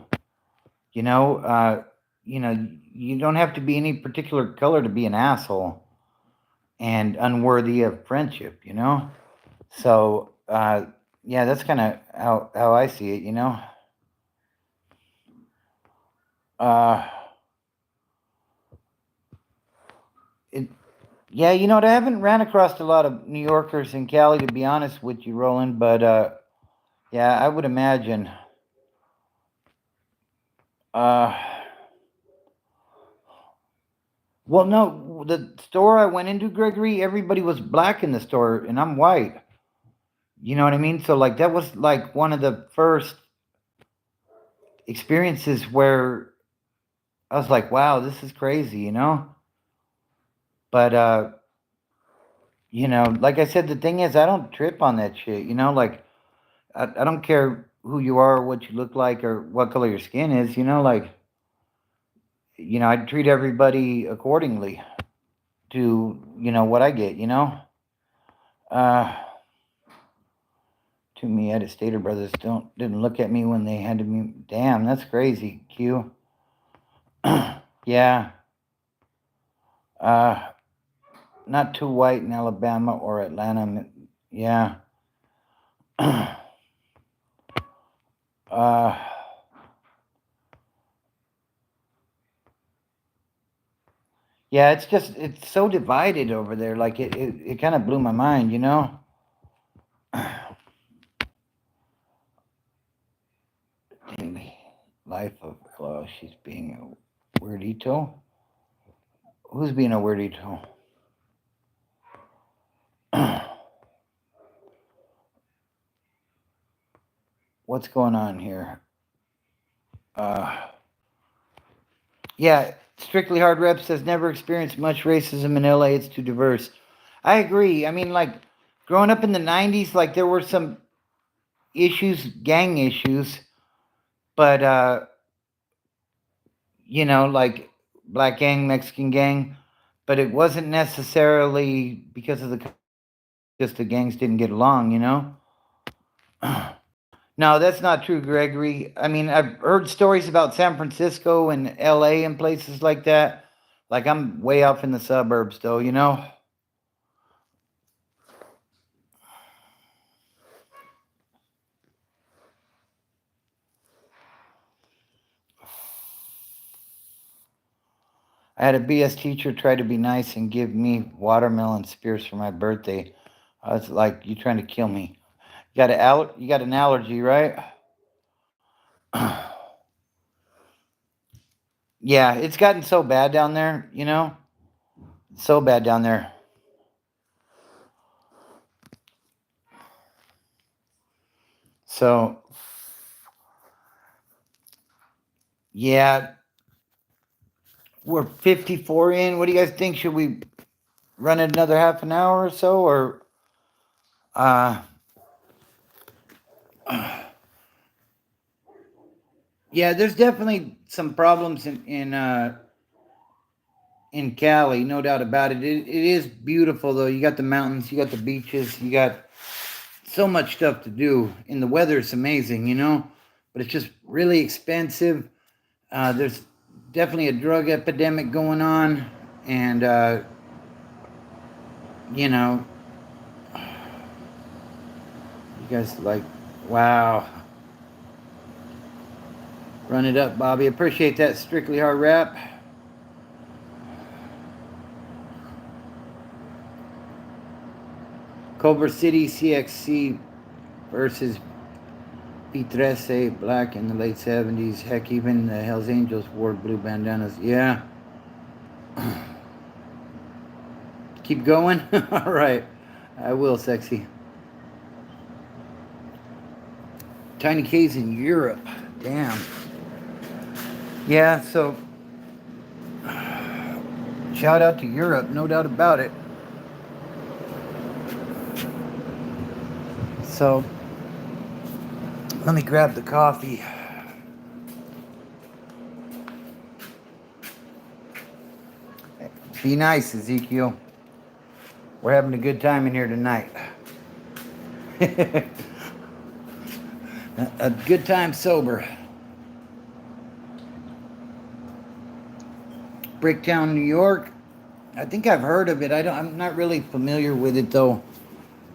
You know, uh, you know, you don't have to be any particular color to be an asshole and unworthy of friendship. So yeah, that's kind of how I see it. Uh, it, yeah, I haven't ran across a lot of New Yorkers in Cali, to be honest with you, Roland. But yeah, I would imagine. Uh, well, no, the store I went into, Gregory, everybody was black in the store, and I'm white. You know what I mean? So like that was like one of the first experiences where I was like, wow, this is crazy. But like I said, the thing is, I don't trip on that shit. Like I don't care who you are, or what you look like, or what color your skin is. Like I treat everybody accordingly to what I get. Uh, to me, I Stater brothers didn't look at me when they had to me. Damn, that's crazy. Q. Yeah. Uh, not too white in Alabama or Atlanta. Yeah. uh, yeah, it's so divided over there. Like it kind of blew my mind. Daily life of she's being a weirdito. Who's being a weirdito? What's going on here? Uh, yeah, Strictly Hard Rep says never experienced much racism in LA. It's too diverse. I agree. I mean, like growing up in the '90s, like there were some issues, gang issues, but like black gang, Mexican gang, but it wasn't necessarily because of just the gangs didn't get along. No, that's not true, Gregory. I mean, I've heard stories about San Francisco and LA and places like that. Like I'm way off in the suburbs though. I had a BS teacher try to be nice and give me watermelon spears for my birthday. I was like, "You trying to kill me? You got an allergy, right?" Yeah, it's gotten so bad down there. So bad down there. So, yeah, we're 54 in. What do you guys think? Should we run it another half an hour or so, or uh, yeah, there's definitely some problems in Cali, no doubt about it. It is beautiful though. You got the mountains, you got the beaches, you got so much stuff to do, and the weather is amazing. But it's just really expensive. There's definitely a drug epidemic going on, and you know, you guys like, wow. Run it up, Bobby. Appreciate that Strictly Hard Rap. Culver City CXC versus P13 Black in the late 70s. Heck, even the Hells Angels wore blue bandanas. Yeah. Keep going? All right. I will, sexy. Tiny K's in Europe. Damn. Yeah, so shout out to Europe, no doubt about it. So let me grab the coffee. Be nice, Ezekiel. We're having a good time in here tonight. A good time sober. Bricktown, New York. I think I've heard of it. I'm not really familiar with it though.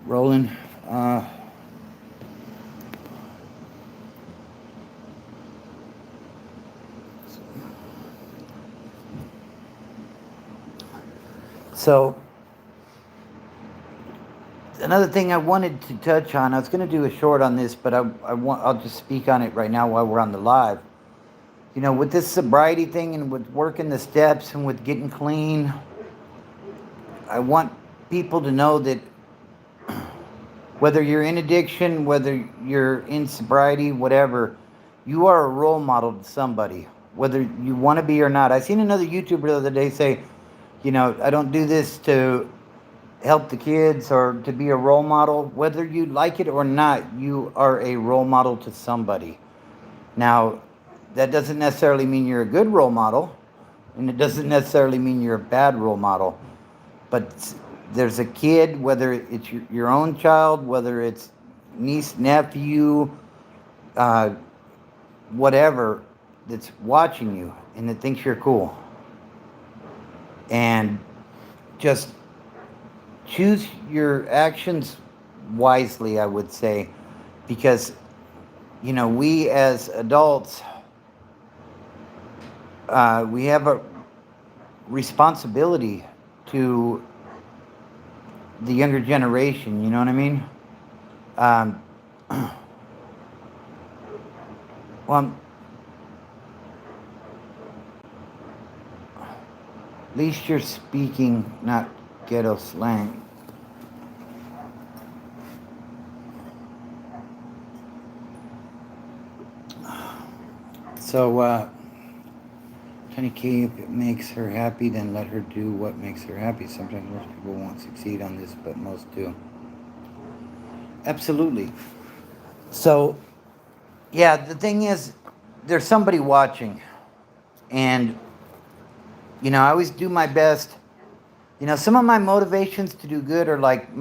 Roland. So another thing I wanted to touch on. I was going to do a short on this, but I'll just speak on it right now while we're on the live. You know, with this sobriety thing and with working the steps and with getting clean, I want people to know that whether you're in addiction, whether you're in sobriety, whatever, you are a role model to somebody, whether you want to be or not. I seen another YouTuber the other day say, you know, I don't do this to help the kids or to be a role model. Whether you like it or not, you are a role model to somebody. Now, that doesn't necessarily mean you're a good role model, and it doesn't necessarily mean you're a bad role model. But there's a kid, whether it's your own child, whether it's niece, nephew, whatever, that's watching you and that thinks you're cool. And just choose your actions wisely, I would say, because, you know, we as adults, we have a responsibility to the younger generation, you know what I mean? Well, at least you're speaking not ghetto slang. So, Tiny K, if it makes her happy, then let her do what makes her happy. Sometimes most people won't succeed on this, but most do. Absolutely. So, yeah, the thing is, there's somebody watching. And, you know, I always do my best. You know, some of my motivations to do good are like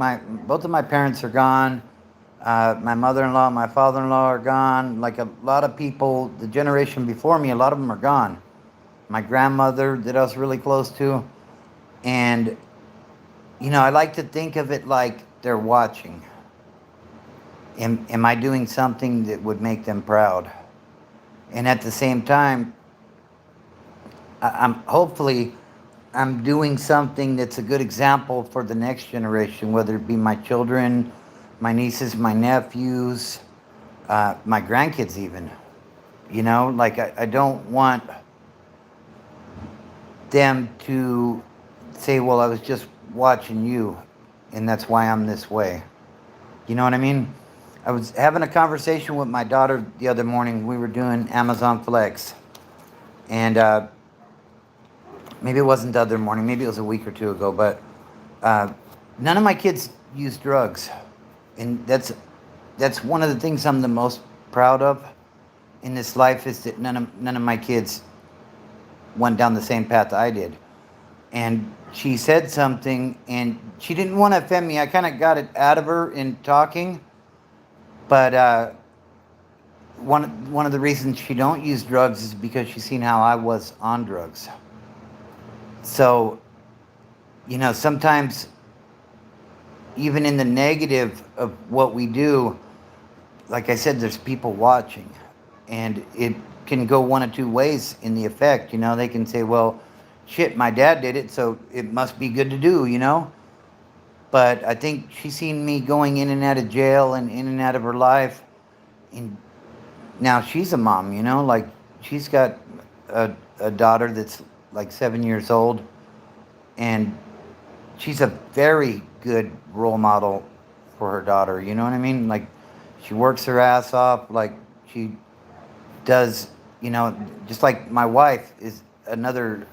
both of my parents are gone. My mother-in-law, my father-in-law are gone. Like a lot of people, the generation before me, a lot of them are gone. My grandmother that I was really close to. And, you know, I like to think of it like they're watching. Am I doing something that would make them proud? And at the same time, I'm doing something that's a good example for the next generation, whether it be my children, my nieces, my nephews, my grandkids even. You know, like I don't want them to say, well, I was just watching you and that's why I'm this way. You know what I mean? I was having a conversation with my daughter the other morning. We were doing Amazon Flex. And maybe it wasn't the other morning. Maybe it was a week or two ago. But none of my kids use drugs. And that's one of the things I'm the most proud of in this life is that none of my kids went down the same path I did. And she said something, and she didn't want to offend me. I kind of got it out of her in talking. But one of the reasons she don't use drugs is because she's seen how I was on drugs. So, you know, sometimes even in the negative of what we do, like I said, there's people watching, and it can go one of two ways in the effect. They can say, well, shit, my dad did it, so it must be good to do. But I think she's seen me going in and out of jail and in and out of her life, and now she's a mom. Like, she's got a daughter that's like 7 years old, and she's a very good role model for her daughter. You know what I mean? Like, she works her ass off. Like, she does, just like my wife is another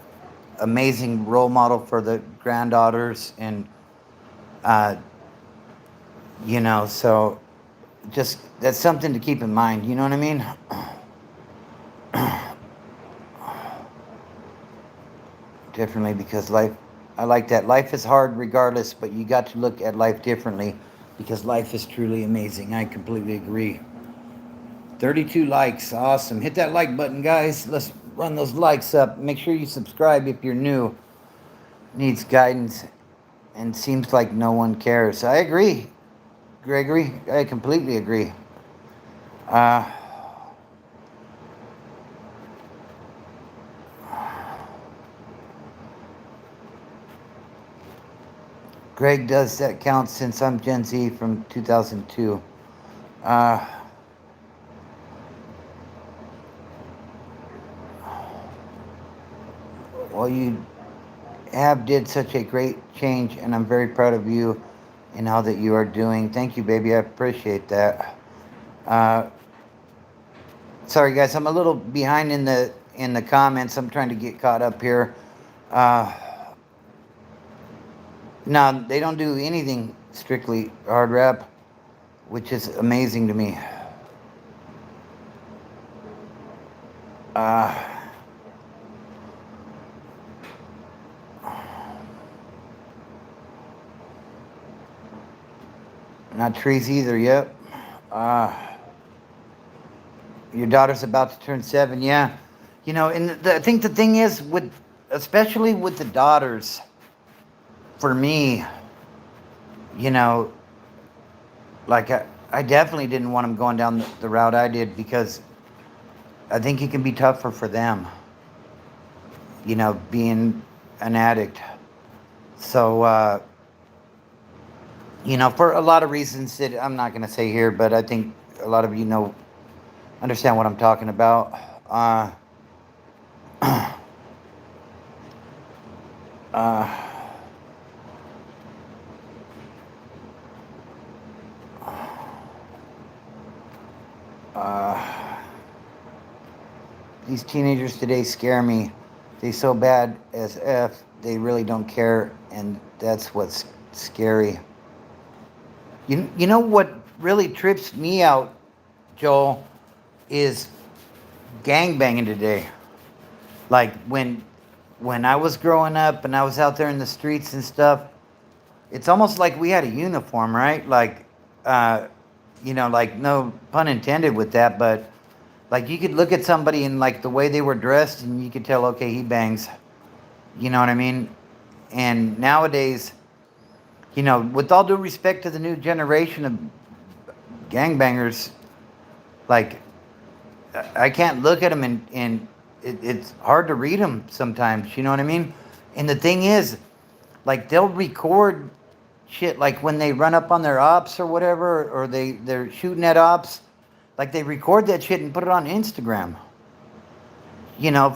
amazing role model for the granddaughters. And, uh, so just that's something to keep in mind. You know what I mean? Differently, because I like that. Life is hard regardless, but you got to look at life differently because life is truly amazing. I completely agree. 32 likes. Awesome. Hit that like button, guys. Let's run those likes up. Make sure you subscribe if you're new. Needs guidance and seems like no one cares. I agree, Gregory. I completely agree. Uh, Greg, does that count since I'm Gen Z from 2002? Uh, well, you did such a great change, and I'm very proud of you and all that you are doing. Thank you, baby. I appreciate that. Uh, sorry, guys. I'm a little behind in the comments. I'm trying to get caught up here. Uh, no, they don't do anything strictly hard rap, which is amazing to me. Uh, not trees either. Yep. Your daughter's about to turn 7. Yeah. And I think the thing is, especially with the daughters, for me, you know, like I definitely didn't want them going down the route I did, because I think it can be tougher for them, being an addict. So, for a lot of reasons that I'm not going to say here, but I think a lot of you understand what I'm talking about. Uh, these teenagers today scare me. They so bad as F. They really don't care, and that's what's scary. You know what really trips me out, Joel, is gangbanging today. Like, when I was growing up and I was out there in the streets and stuff, it's almost like we had a uniform, right? Like, like, no pun intended with that, but like, you could look at somebody and like the way they were dressed, and you could tell, okay, he bangs. You know what I mean? And nowadays, with all due respect to the new generation of gangbangers, like, I can't look at them, and it's hard to read them sometimes. You know what I mean? And the thing is, like, they'll record shit, like when they run up on their ops or whatever, or they're shooting at ops, like, they record that shit and put it on Instagram,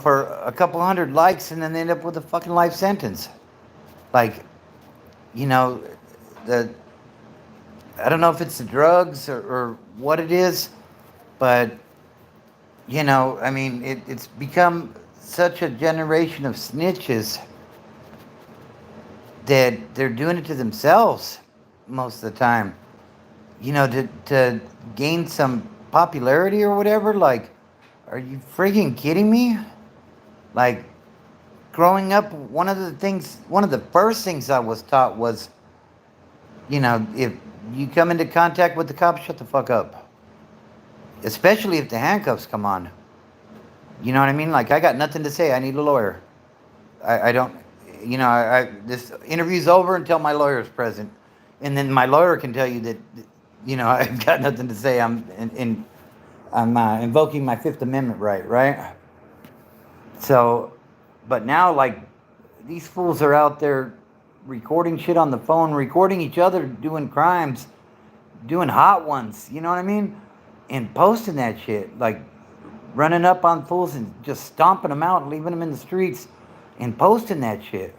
for a couple hundred likes, and then they end up with a fucking life sentence. Like, the I don't know if it's the drugs or what it is, but I mean, it's become such a generation of snitches that they're doing it to themselves most of the time. To gain some popularity or whatever. Like, are you freaking kidding me? Like, growing up, one of the first things I was taught was, if you come into contact with the cops, shut the fuck up. Especially if the handcuffs come on. You know what I mean? Like, I got nothing to say. I need a lawyer. I don't, this interview's over until my lawyer's present. And then my lawyer can tell you that, I've got nothing to say. I'm invoking my Fifth Amendment right, right? So, but now, like, these fools are out there recording shit on the phone, recording each other doing crimes, doing hot ones, you know what I mean? And posting that shit, like running up on fools and just stomping them out and leaving them in the streets and posting that shit.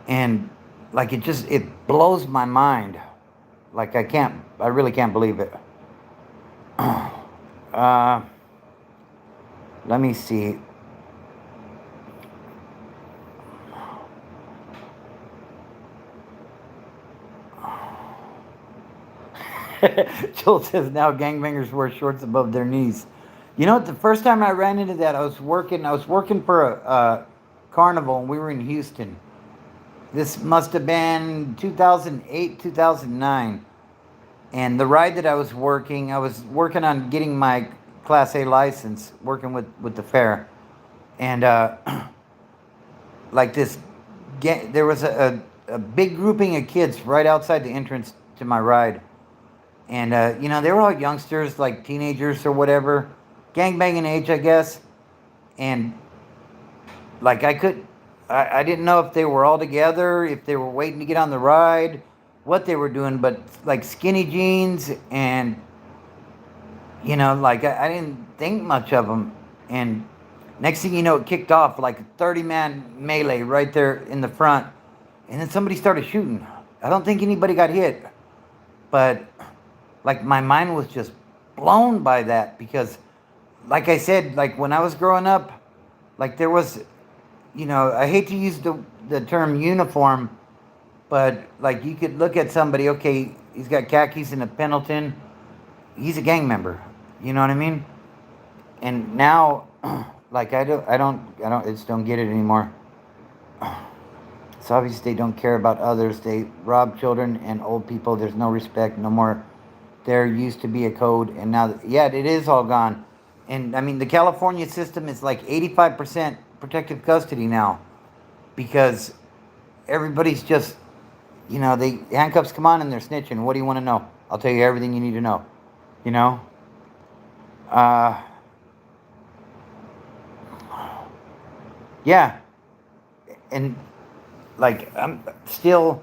And like it blows my mind. Like I really can't believe it. uh, Let me see. Joel says now gangbangers wear shorts above their knees. You know what? The first time I ran into that, I was working. I was working for a carnival, and we were in Houston. This must have been 2008, 2009. And the ride that I was working on getting my Class A license, working with the fair, and like this, there was a big grouping of kids right outside the entrance to my ride. And they were all youngsters, like teenagers or whatever, gangbanging age, I guess. And like I didn't know if they were all together, if they were waiting to get on the ride, what they were doing. But like skinny jeans, and like I didn't think much of them. And next thing you know, it kicked off like a 30-man melee right there in the front, and then somebody started shooting. I don't think anybody got hit, but like my mind was just blown by that because like I said, like when I was growing up, like there was, I hate to use the term uniform, but like you could look at somebody, okay, he's got khakis and a Pendleton, he's a gang member, you know what I mean? And now like I just don't get it anymore. It's obvious they don't care about others. They rob children and old people. There's no respect, no more. There used to be a code, and now, yeah, it is all gone. And I mean, the California system is like 85% protective custody now because everybody's just, the handcuffs come on and they're snitching. What do you want to know? I'll tell you everything you need to know. You know? Uh, yeah. And like, I'm still,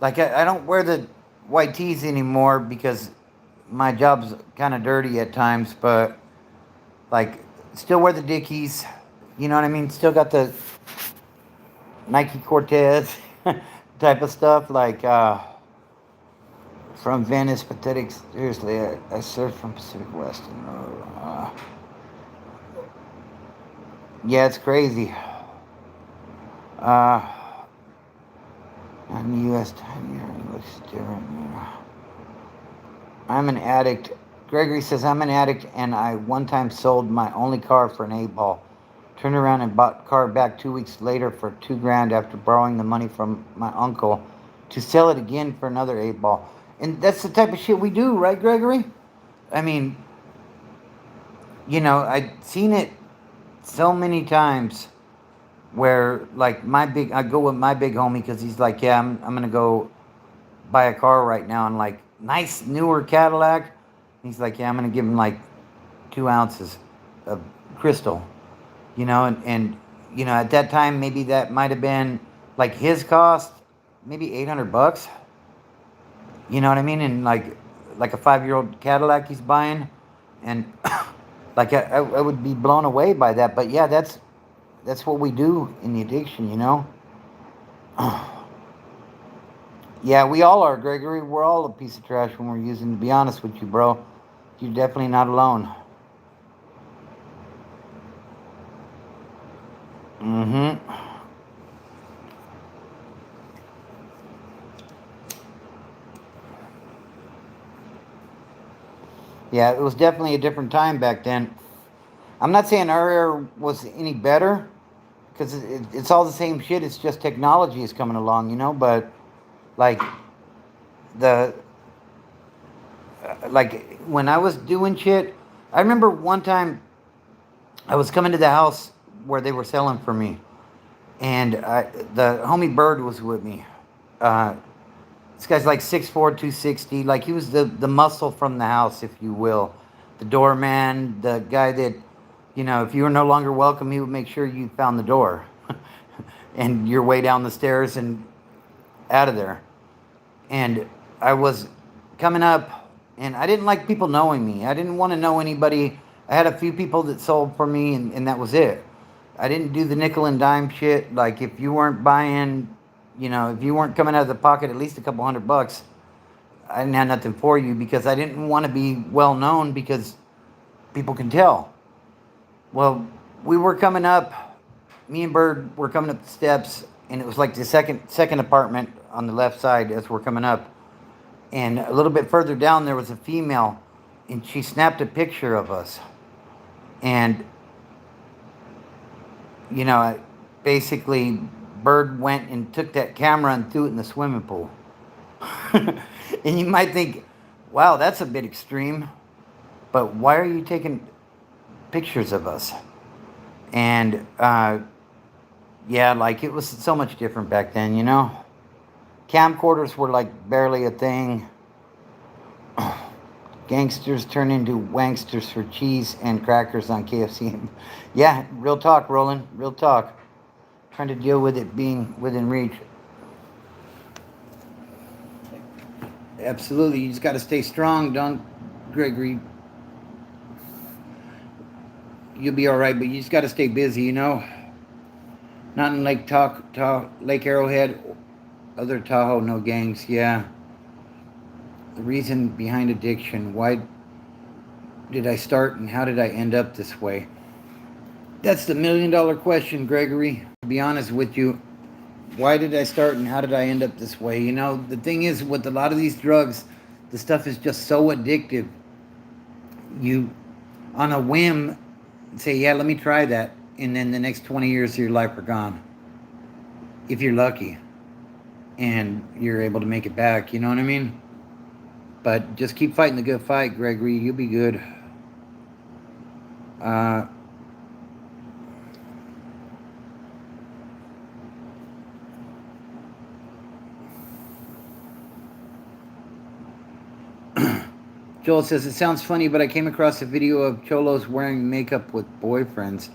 like, I don't wear the white tees anymore because my job's kind of dirty at times, but like still wear the Dickies. You know what I mean? Still got the Nike Cortez type of stuff. Like from Venice, pathetic. Seriously, I surfed from Pacific West. Yeah, it's crazy. Uh, on the U.S. time here, it looks different. I'm an addict. Gregory says, I'm an addict and I one time sold my only car for an 8-ball. Turned around and bought the car back 2 weeks later for $2,000 after borrowing the money from my uncle to sell it again for another 8-ball. And that's the type of shit we do, right, Gregory? I mean, I've seen it so many times where, like, I go with my big homie because he's like, yeah, I'm going to go buy a car right now. And, like, nice newer Cadillac. He's like, yeah, I'm going to give him, like, 2 ounces of crystal. And at that time, maybe that might have been, like, his cost, maybe $800. You know what I mean? And, like a 5-year-old Cadillac he's buying. And, like, I would be blown away by that. But, yeah, that's what we do in the addiction, Yeah, we all are, Gregory. We're all a piece of trash when we're using, to be honest with you, bro. You're definitely not alone. Mm-hmm. Yeah, it was definitely a different time back then. I'm not saying our era was any better, because it's all the same shit. It's just technology is coming along, But like the like when I was doing shit, I remember one time I was coming to the house where they were selling for me, and the homie Bird was with me, uh, This guy's like 6'4", 260. Like he was the muscle from the house, if you will. The doorman, the guy that, if you were no longer welcome, he would make sure you found the door and your way down the stairs and out of there. And I was coming up, and I didn't like people knowing me. I didn't want to know anybody. I had a few people that sold for me, and that was it. I didn't do the nickel and dime shit. Like, if you weren't buying, if you weren't coming out of the pocket at least a couple $100, I didn't have nothing for you, because I didn't want to be well known, because people can tell. Well, we were coming up, me and Bird were coming up the steps, and it was like the second apartment on the left side as we're coming up. And a little bit further down, there was a female, and she snapped a picture of us. And, basically, Bird went and took that camera and threw it in the swimming pool. And you might think, wow, that's a bit extreme. But why are you taking pictures of us? And, yeah, like, it was so much different back then, Camcorders were like barely a thing. Gangsters turn into wanksters for cheese and crackers on KFC. Yeah, real talk, Roland. Real talk. Trying to deal with it being within reach. Absolutely. You just got to stay strong, Don Gregory. You'll be all right, but you just got to stay busy, Not in Lake Arrowhead, other Tahoe, no gangs, yeah. The reason behind addiction, why did I start and how did I end up this way? That's the $1 million question, Gregory. To be honest with you, why did I start and how did I end up this way? The thing is, with a lot of these drugs, the stuff is just so addictive. You, on a whim, say, yeah, let me try that. And then the next 20 years of your life are gone. If you're lucky. And you're able to make it back, you know what I mean? But just keep fighting the good fight, Gregory. You'll be good. Joel says, it sounds funny, but I came across a video of cholos wearing makeup with boyfriends.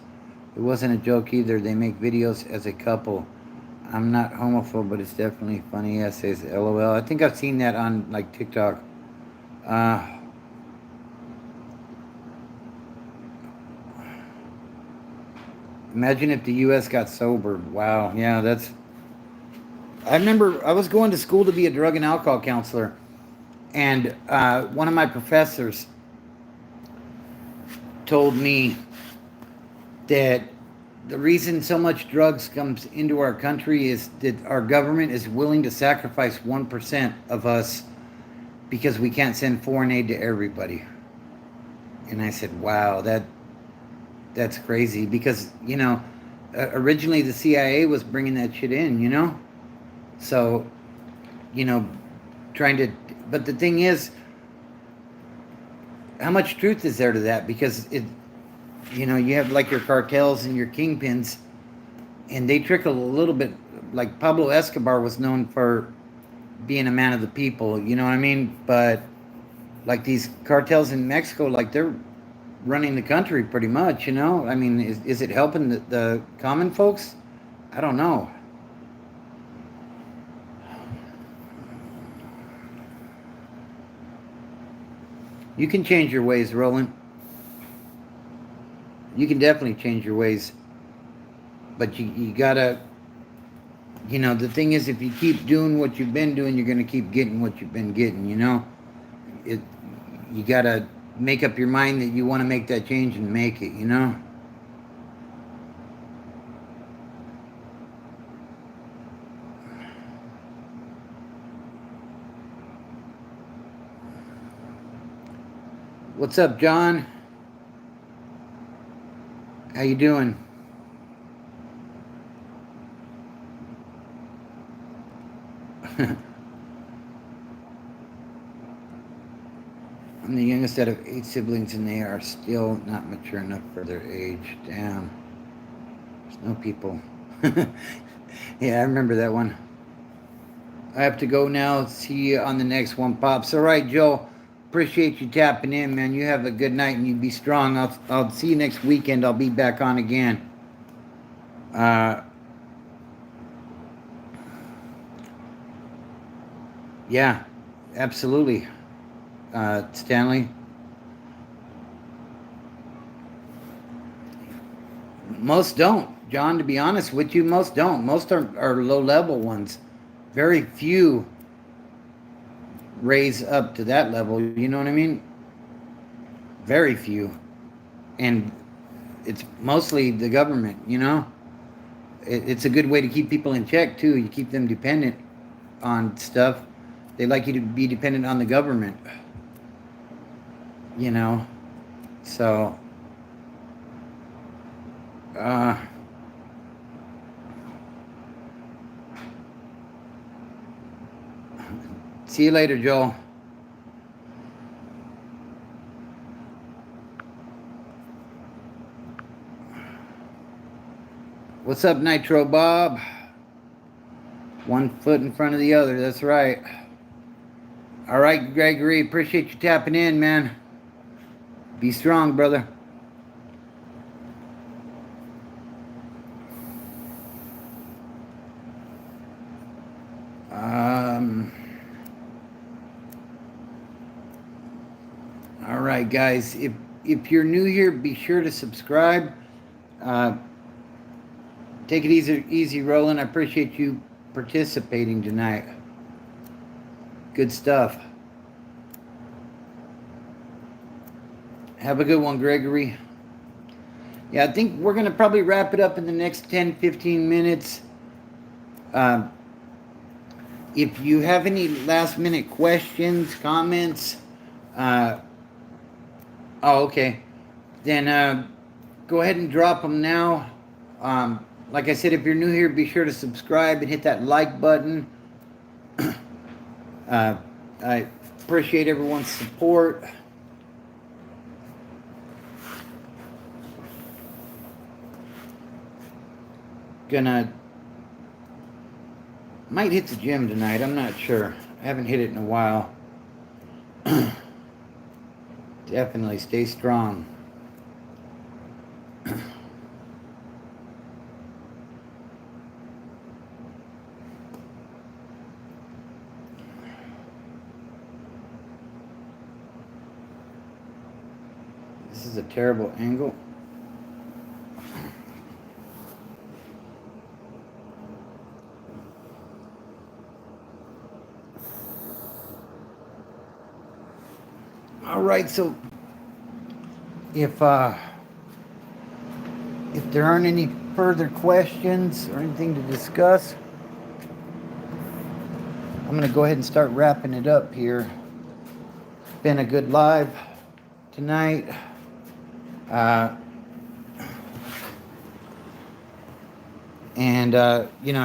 It wasn't a joke either. They make videos as a couple. I'm not homophobe, but it's definitely funny. Yeah, says LOL. I think I've seen that on like TikTok. Imagine if the U.S. got sober. Wow. Yeah, I remember I was going to school to be a drug and alcohol counselor. And one of my professors told me that the reason so much drugs comes into our country is that our government is willing to sacrifice 1% of us because we can't send foreign aid to everybody. And I said, wow, that's crazy, because, originally the CIA was bringing that shit in, So, trying to, but the thing is, how much truth is there to that? Because you have like your cartels and your kingpins, and they trickle a little bit. Like Pablo Escobar was known for being a man of the people, you know what I mean? But like these cartels in Mexico, like they're running the country pretty much, I mean, is it helping the common folks? I don't know. You can change your ways, Roland. You can definitely change your ways. But you gotta, the thing is, if you keep doing what you've been doing, you're gonna keep getting what you've been getting, You gotta make up your mind that you want to make that change and make it, What's up, John? How you doing? I'm the youngest out of 8 siblings, and they are still not mature enough for their age. Damn. There's no people. Yeah, I remember that one. I have to go now. See you on the next one, Pops. All right, Joe. Appreciate you tapping in, man. You have a good night and you be strong. I'll see you next weekend. I'll be back on again. Uh, yeah, absolutely. Stanley. Most don't, John. To be honest with you, most don't. Most are low-level ones. Very few raise up to that level. You know what I mean? Very few, and it's mostly the government. You know, it's a good way to keep people in check too. You keep them dependent on stuff. They like you to be dependent on the government. You know, so. Uh, See you later, Joel. What's up, Nitro Bob? One foot in front of the other, that's right. All right, Gregory, appreciate you tapping in, man. Be strong, brother. All right, guys. If you're new here, be sure to subscribe. Take it easy, Roland. I appreciate you participating tonight. Good stuff. Have a good one, Gregory. Yeah, I think we're going to probably wrap it up in the next 10, 15 minutes. If you have any last minute questions, comments, okay. Then go ahead and drop them now. Like I said, if you're new here, be sure to subscribe and hit that like button. I appreciate everyone's support. Might hit the gym tonight. I'm not sure. I haven't hit it in a while. Definitely stay strong. This is a terrible angle. All right, so if there aren't any further questions or anything to discuss, I'm going to go ahead and start wrapping it up here. It's been a good live tonight. I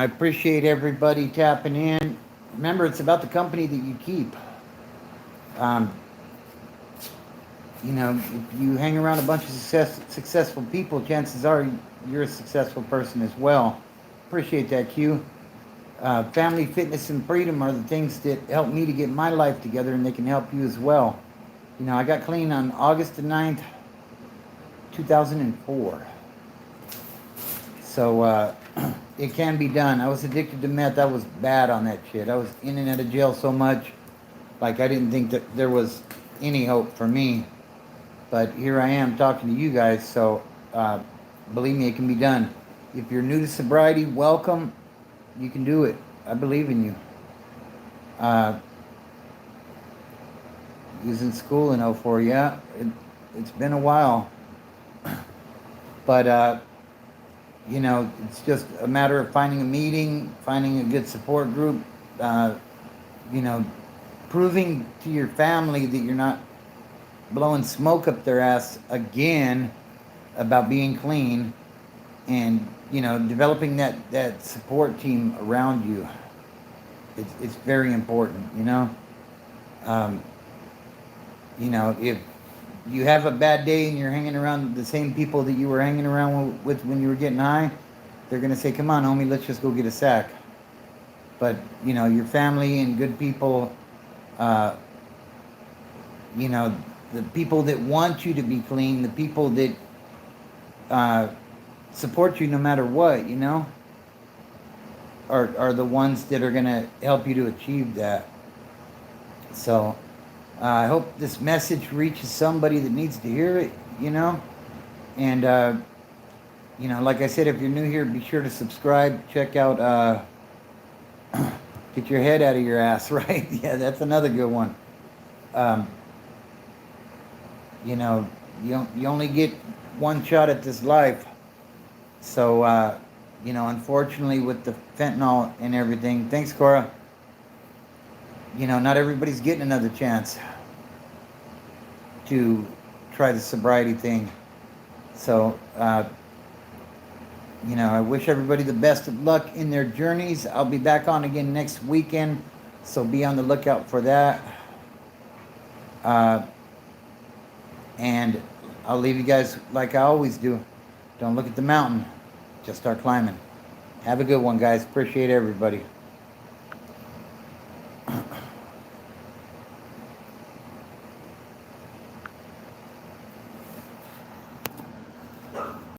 appreciate everybody tapping in. Remember, it's about the company that you keep. If you hang around a bunch of successful people, chances are you're a successful person as well. Appreciate that, Q. Family, fitness, and freedom are the things that help me to get my life together, and they can help you as well. I got clean on August the 9th, 2004. So it can be done. I was addicted to meth. I was bad on that shit. I was in and out of jail so much, like I didn't think that there was any hope for me. But here I am talking to you guys, so believe me, it can be done. If you're new to sobriety, welcome. You can do it. I believe in you. Was in school in 04, yeah. It's been a while. But, it's just a matter of finding a meeting, finding a good support group, proving to your family that you're not blowing smoke up their ass again about being clean, and developing that support team around you. It's very important. If you have a bad day and you're hanging around the same people that you were hanging around with when you were getting high, they're gonna say, "Come on, homie, let's just go get a sack." But, you know, your family and good people, uh, you know, the people that want you to be clean, the people that uh, support you no matter what, you know, are the ones that are going to help you to achieve that. So I hope this message reaches somebody that needs to hear it, you know. And, you know, like I said, if you're new here, be sure to subscribe. Check out, get your head out of your ass, right? Yeah, that's another good one. Um, you know, you only get one shot at this life. So, you know, unfortunately, with the fentanyl and everything, thanks, Cora. You know, not everybody's getting another chance to try the sobriety thing. So, you know, I wish everybody the best of luck in their journeys. I'll be back on again next weekend, so be on the lookout for that. Uh, and I'll leave you guys like I always do. Don't look at the mountain, just start climbing. Have a good one, guys. Appreciate everybody.